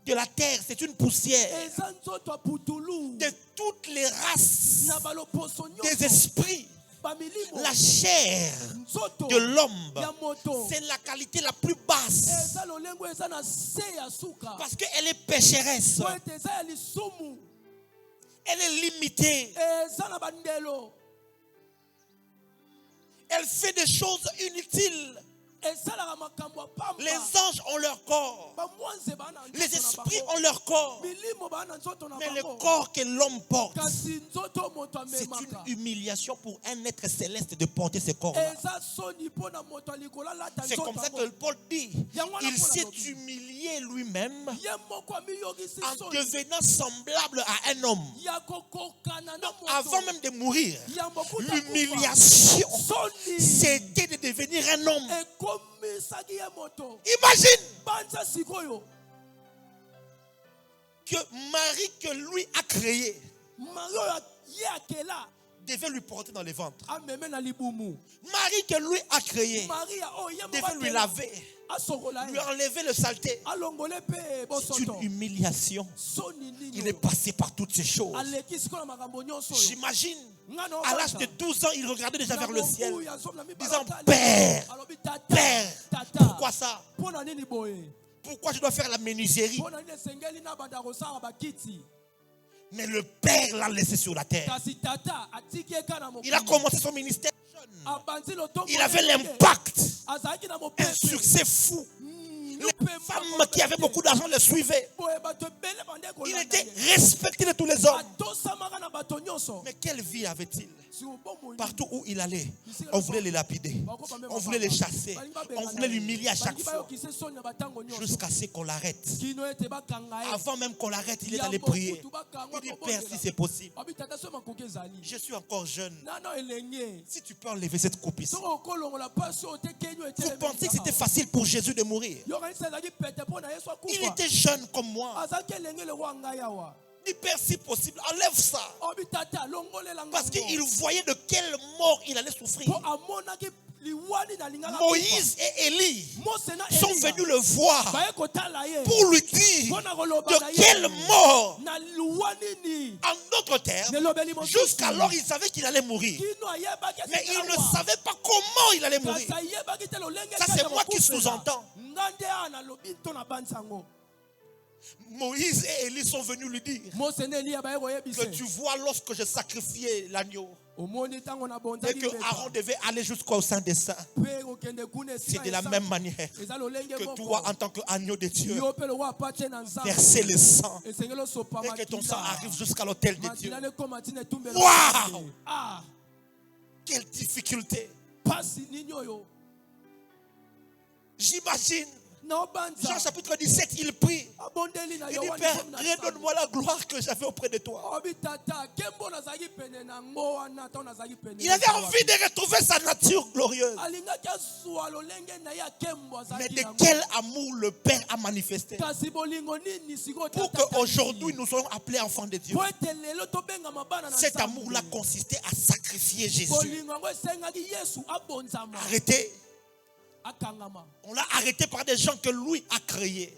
de la terre, c'est une poussière de toutes les races, des esprits. La chair de l'homme, c'est la qualité la plus basse. Parce qu'elle est pécheresse. Elle est limitée. Elle fait des choses inutiles. Les anges ont leur corps. Les esprits ont leur corps. Mais le corps que l'homme porte, c'est une humiliation pour un être céleste de porter ce corps-là. C'est comme ça que Paul dit, il s'est humilié lui-même en devenant semblable à un homme. Donc, avant même de mourir, l'humiliation, c'était de devenir un homme. Imagine que Marie que lui a créée devait lui porter dans les ventres. Marie que lui a créée devait lui laver, lui enlever le saleté. C'est une humiliation. Il est passé par toutes ces choses. J'imagine, à l'âge de 12 ans, il regardait déjà vers le ciel, disant, Père, Père, pourquoi ça? Pourquoi je dois faire la menuiserie? Mais le Père l'a laissé sur la terre. Il a commencé son ministère jeune. Il avait l'impact, un succès fou. Les femmes qui avaient beaucoup d'argent le suivaient. Il était respecté de tous les hommes. Mais quelle vie avait-il? Partout où il allait, on voulait les lapider, on voulait les chasser, on voulait l'humilier à chaque fois, jusqu'à ce qu'on l'arrête. Avant même qu'on l'arrête, il est allé prier. Il dit, Père, si c'est possible, je suis encore jeune. Si tu peux enlever cette coupe ici. Vous pensez que c'était facile pour Jésus de mourir? Il était jeune comme moi. Dit, Père, si possible, enlève ça. Parce qu'il voyait de quelle mort il allait souffrir. Moïse et Élie sont venus le voir pour lui dire de quelle mort, en d'autres termes, jusqu'alors il savait qu'il allait mourir. Mais il ne savait pas comment il allait mourir. Ça, c'est moi qui sous-entends. Moïse et Élie sont venus lui dire que tu vois, lorsque je sacrifiais l'agneau et que Aaron devait aller jusqu'au sein des saints, c'est de la même manière que toi, en tant qu'agneau de Dieu, verser le sang et que ton sang arrive jusqu'à l'autel de Dieu. Waouh! Quelle difficulté! J'imagine. Jean chapitre 17, il prie. Il dit, Père, redonne-moi la gloire que j'avais auprès de toi. Il avait envie de retrouver sa nature glorieuse. Mais de quel amour le Père a manifesté pour qu'aujourd'hui nous soyons appelés enfants de Dieu. Cet amour-là consistait à sacrifier Jésus. Arrêtez. On l'a arrêté par des gens que lui a créés.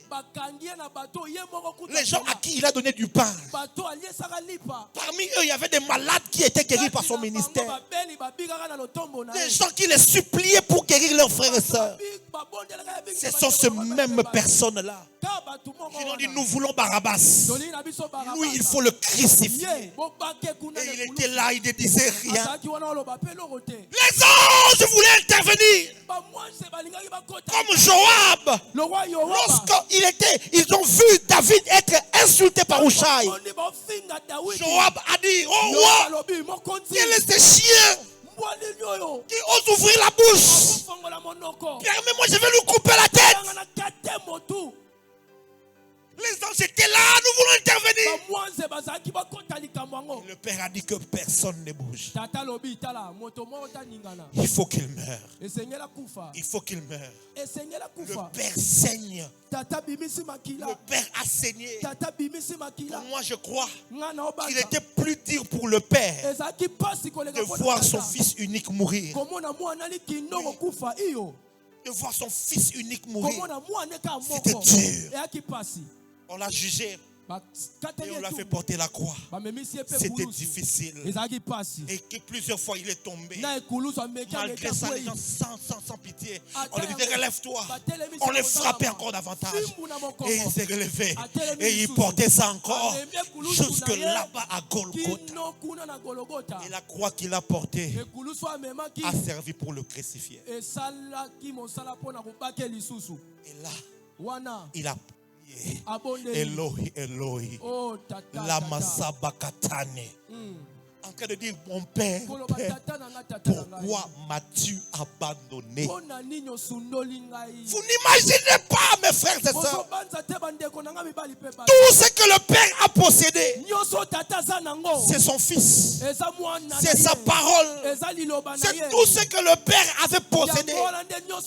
Les gens à qui il a donné du pain. Parmi eux, il y avait des malades qui étaient guéris par son ministère. Des gens qui les suppliaient pour guérir leurs frères et sœurs. Ce sont ces mêmes personnes-là qui ont dit, nous voulons Barabbas. Lui, il faut le crucifier. Et il était là, il ne disait rien. Les anges voulaient intervenir. Comme Joab, ils ont vu David être insulté par Hushai. Joab a dit, oh roi, quel est ce chien qui ose ouvrir la bouche? Permets-moi, je vais lui couper la tête. Les anges étaient là, nous voulons intervenir. Le Père a dit que personne ne bouge. Il faut qu'il meure. Il faut qu'il meure. Le Père saigne. Le Père a saigné. Pour moi, je crois qu'il était plus dur pour le Père de voir son fils unique mourir. De voir son fils unique mourir. C'était dur. On l'a jugé Et on l'a fait porter la croix. C'était difficile. Et que plusieurs fois il est tombé. Malgré ça, les gens sans pitié, on lui disait relève-toi. On les frappait encore davantage. Et il s'est relevé. Et il portait ça encore jusque là-bas à Golgotha. Et la croix qu'il a portée a servi pour le crucifier. Et là, il a Eloi, Eloi, lama sabachthani. En train de dire, mon père, pourquoi m'as-tu abandonné? Vous n'imaginez pas, mes frères et sœurs, tout ce que le père a possédé, c'est son fils, c'est sa parole, c'est tout ce que le père avait possédé,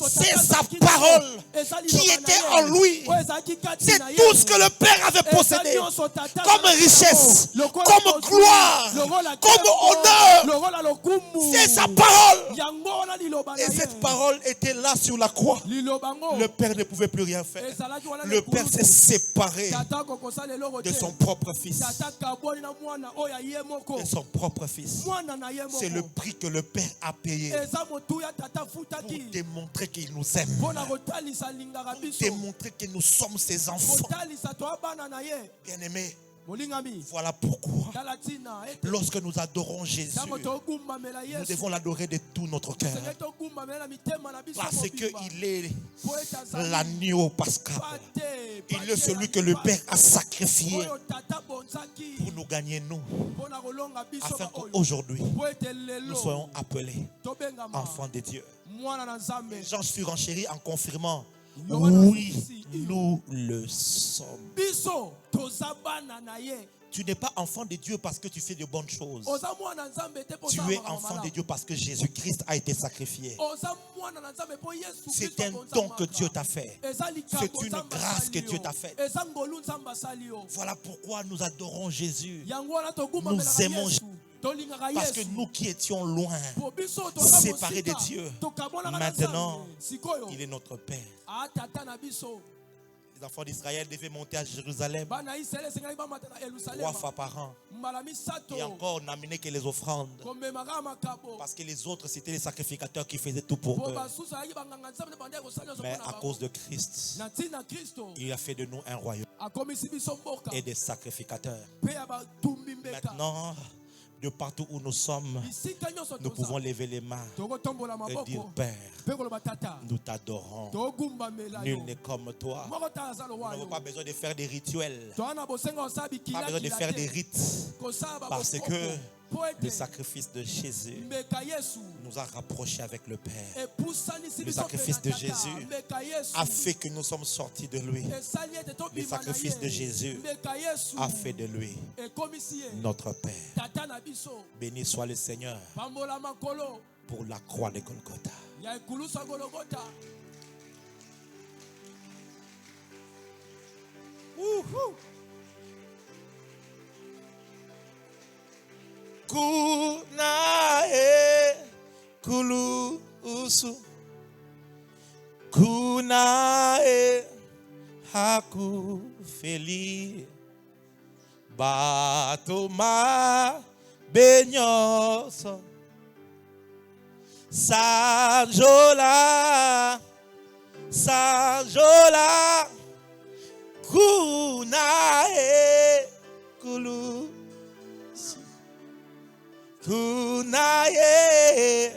c'est sa parole qui était en lui, c'est tout ce que le père avait possédé comme richesse, comme gloire, comme honneur. C'est sa parole. Et cette parole était là sur la croix. Le père ne pouvait plus rien faire. Le père s'est séparé de son propre fils. De son propre fils. C'est le prix que le père a payé pour démontrer qu'il nous aime, pour démontrer que nous sommes ses enfants. Bien-aimés, voilà pourquoi, lorsque nous adorons Jésus, nous devons l'adorer de tout notre cœur. Parce qu'il est l'agneau pascal. Il est celui que le Père a sacrifié pour nous gagner, nous. Afin qu'aujourd'hui, nous soyons appelés enfants de Dieu. Les gens surenchéris en confirmant. Oui, nous le sommes. Tu n'es pas enfant de Dieu parce que tu fais de bonnes choses. Tu es enfant de Dieu parce que Jésus-Christ a été sacrifié. C'est un don que Dieu t'a fait. C'est une grâce que Dieu t'a faite. Voilà pourquoi nous adorons Jésus. Nous aimons Jésus. Parce que nous qui étions loin, séparés de Dieu, maintenant, il est notre Père. Les enfants d'Israël devaient monter à Jérusalem 3 fois par an. Et encore, n'amener que les offrandes. Parce que les autres, c'était les sacrificateurs qui faisaient tout pour eux. Mais à cause de Christ, il a fait de nous un royaume et des sacrificateurs. Maintenant, de partout où nous sommes, nous pouvons lever les mains et dire Père, nous t'adorons. Nul n'est comme toi. Nous n'avons pas besoin de faire des rituels, pas besoin de faire des rites, parce que le sacrifice de Jésus nous a rapprochés avec le Père. Le sacrifice de Jésus a fait que nous sommes sortis de lui. Le sacrifice de Jésus a fait de lui notre Père. Béni soit le Seigneur pour la croix de Golgotha. Kunae kulusu kunae hakufeli batoma benyoso sanjola kunae kulusu kunaye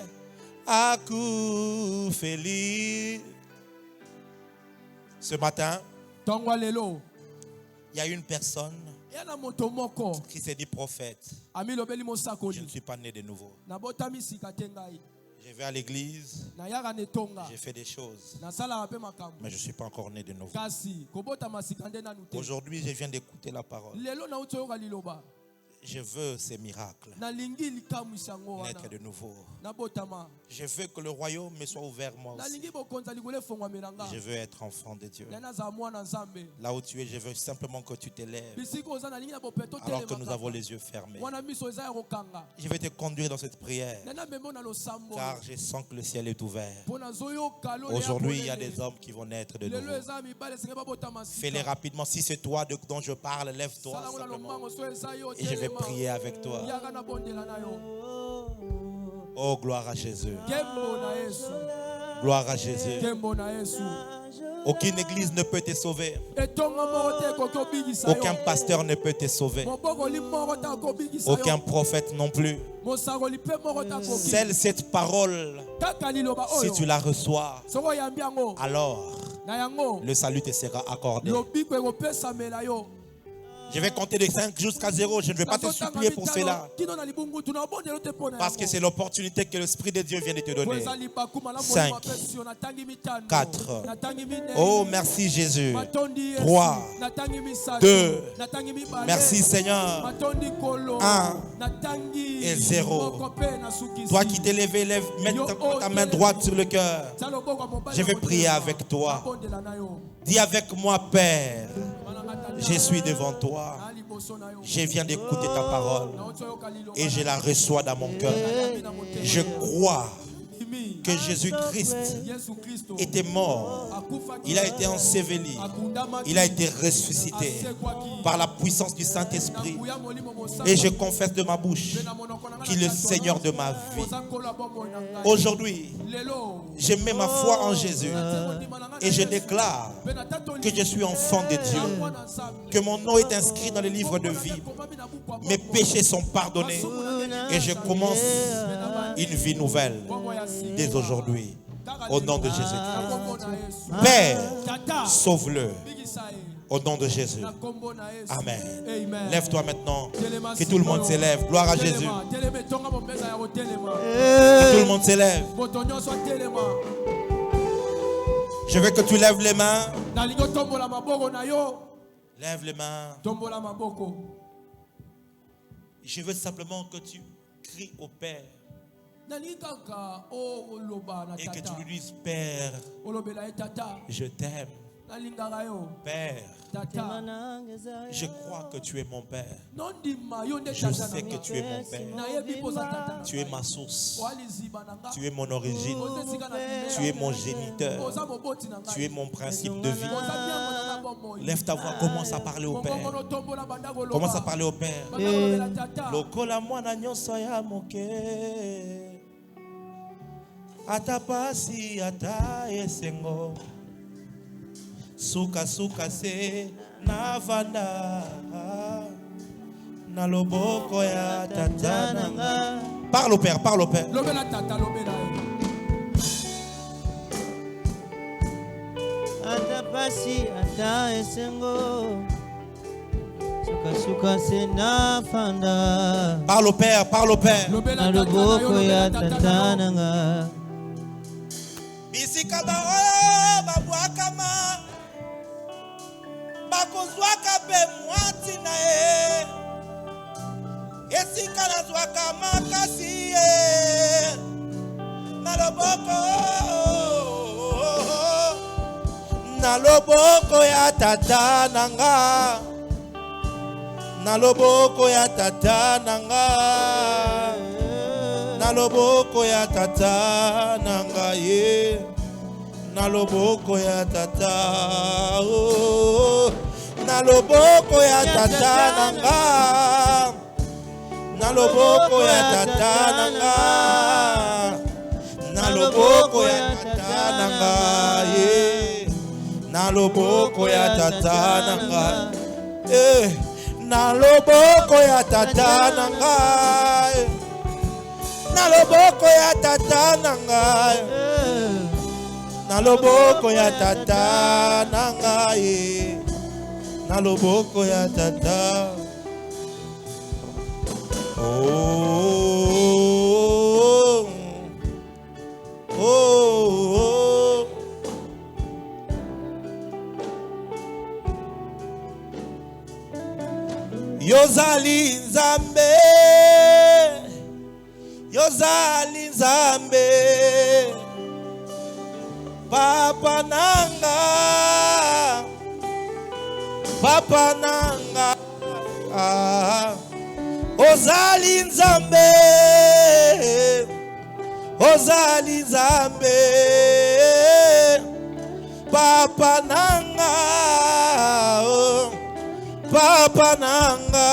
akufeli. Ce matin, il y a une personne qui s'est dit prophète. Je ne suis pas né de nouveau. Je vais à l'église, j'ai fait des choses, mais je ne suis pas encore né de nouveau. Aujourd'hui, je viens d'écouter la parole. Je veux ces miracles, naître de nouveau. Je veux que le royaume me soit ouvert moi aussi. Je veux être enfant de Dieu. Là où tu es, je veux simplement que tu t'élèves. Alors que nous avons les yeux fermés. Je vais te conduire dans cette prière. Car je sens que le ciel est ouvert. Aujourd'hui, il y a des hommes qui vont naître de nouveau. Fais-les rapidement. Si c'est toi dont je parle, lève-toi simplement. Et je vais prier avec toi. Oh, gloire à Jésus. Gloire à Jésus. Aucune église ne peut te sauver. Aucun pasteur ne peut te sauver. Aucun prophète non plus. Seule cette parole, si tu la reçois, alors le salut te sera accordé. Je vais compter de 5 jusqu'à 0. Je ne vais pas te supplier pour cela. Parce que c'est l'opportunité que l'Esprit de Dieu vient de te donner. 5, 4. Oh, merci Jésus. 3, 2. Merci Seigneur. 1 et 0. Toi qui t'es levé, mets ta main droite sur le cœur. Je vais prier avec toi. Dis avec moi, Père. Je suis devant toi. Je viens d'écouter ta parole et je la reçois dans mon cœur. Je crois que Jésus-Christ était mort. Il a été enseveli. Il a été ressuscité par la puissance du Saint-Esprit. Et je confesse de ma bouche qu'il est le Seigneur de ma vie. Aujourd'hui, je mets ma foi en Jésus et je déclare que je suis enfant de Dieu, que mon nom est inscrit dans le livre de vie. Mes péchés sont pardonnés et je commence une vie nouvelle dès aujourd'hui. Au nom de Jésus-Christ. Père, sauve-le. Au nom de Jésus. Amen. Lève-toi maintenant. Que tout le monde s'élève. Gloire à Jésus. Que tout le monde s'élève. Je veux que tu lèves les mains. Lève les mains. Je veux simplement que tu cries au Père. Et que tu lui dises, Père, je t'aime. Père, je crois que tu es mon Père. Je sais que tu es mon Père. Tu es ma source. Tu es mon origine. Tu es mon géniteur. Tu es mon principe de vie. Lève ta voix, commence à parler au Père. Commence à parler au Père. Lokola mwana nyonso ya moke. Ata pasi ata esengo. Suka suka se navanda na loboko ya tata nanga. Parle au Père, parle au Père. Ata pasi ata esengo. Suka suka se navanda. Parle au Père, parle au Père. Na loboko ya tata nanga. Bisika ba oyo babwakama. Bakozwaka pe mwati na e. Esika na zwaka makasi e. Na loboko ya tata nanga. Na loboko ya tata nanga. Na loboko ya tata nanga ye. Na loboko ya tata, oh. Na loboko ya tata nanga. Na loboko ya tata nanga. Na loboko ya tata nanga, yeah. Na loboko ya tata nanga, eh. Na loboko ya tata nanga, na loboko ya tata nanga. Na loboko ya tata nanga ye. Na loboko ya tata. Oh, oh, oh. Yozali Nzambe. Yozali Nzambe Papa nanga Ozali Nzambe Papa nanga Papa nanga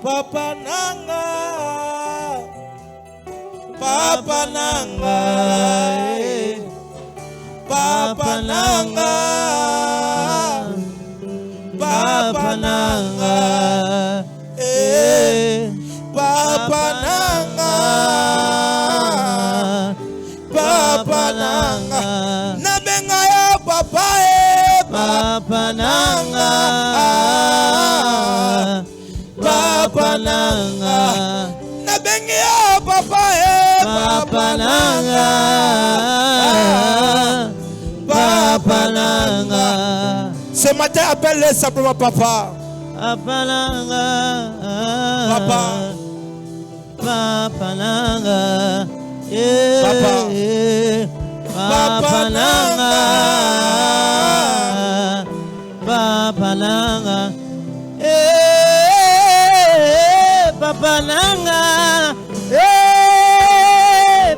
Papa nanga Papa nanga Papa nanga Papa nanga Papa nanga Papa nanga Nabenga ya papa Papa nanga Papa nanga Nabenga ya papa Papa nanga Papa nanga. Ce matin appelle-le simplement papa. Papa nanga. Papa. Papa nanga. Papa. Papa nanga. Papa nanga. Papa nanga.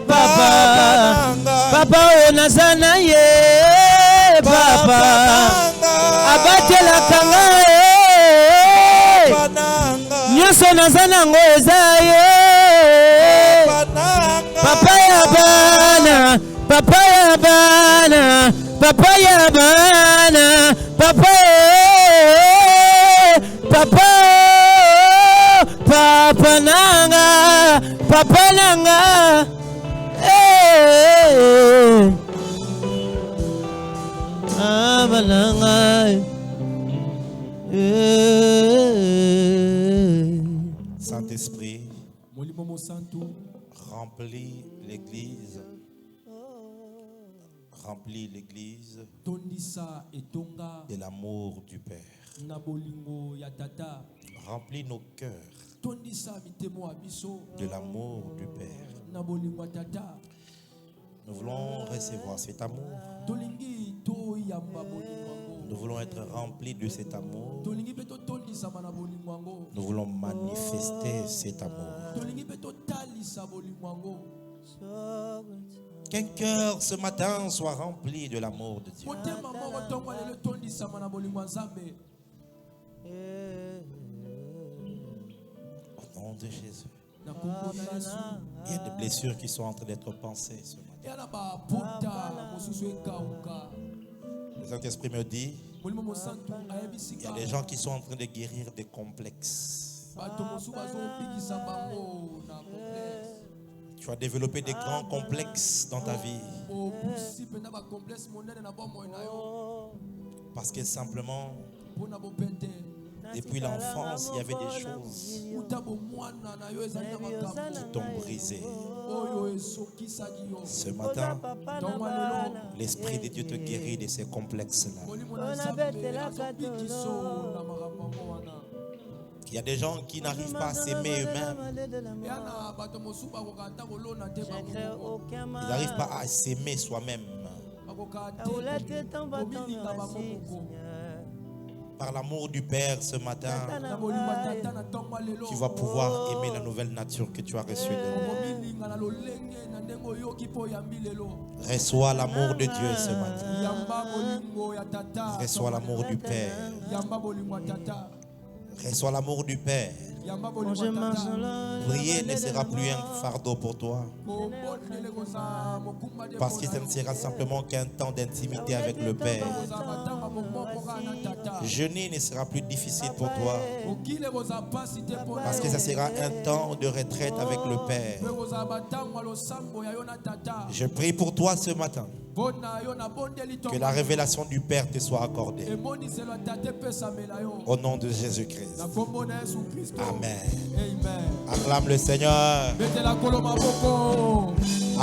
Papa. Papa onazana ye. Papa. Abatela kanga Nyoso nazana ngo ezaye Papa ya bana Papa ya bana Papa ya bana Papa Papa Papa nanga Papa nanga Saint-Esprit, remplis l'église. Remplis l'église de l'amour du Père. Remplis nos cœurs de l'amour du Père. Nous voulons recevoir cet amour. Nous voulons être remplis de cet amour. Nous voulons manifester cet amour. Qu'un cœur ce matin soit rempli de l'amour de Dieu. Au nom de Jésus. Il y a des blessures qui sont en train d'être pensées ce matin. Le Saint-Esprit me dit, il y a des gens qui sont en train de guérir des complexes. Tu as développé des grands complexes dans ta vie. Parce que simplement, depuis l'enfance, il y avait des choses qui t'ont brisé. Ce matin, l'Esprit de Dieu te guérit de ces complexes-là. Il y a des gens qui n'arrivent pas à s'aimer eux-mêmes. Ils n'arrivent pas à s'aimer soi-même. Par l'amour du Père ce matin, tu vas pouvoir aimer la nouvelle nature que tu as reçue de lui. Reçois l'amour de Dieu ce matin. Reçois l'amour du Père. Reçois l'amour du Père. Prier ne sera plus un fardeau pour toi. Parce que ce ne sera simplement qu'un temps d'intimité avec le Père. Jeûner ne sera plus difficile pour toi. Parce que ce sera un temps de retraite avec le Père. Je prie pour toi ce matin. Que la révélation du Père te soit accordée. Au nom de Jésus-Christ. Amen. Acclame le Seigneur.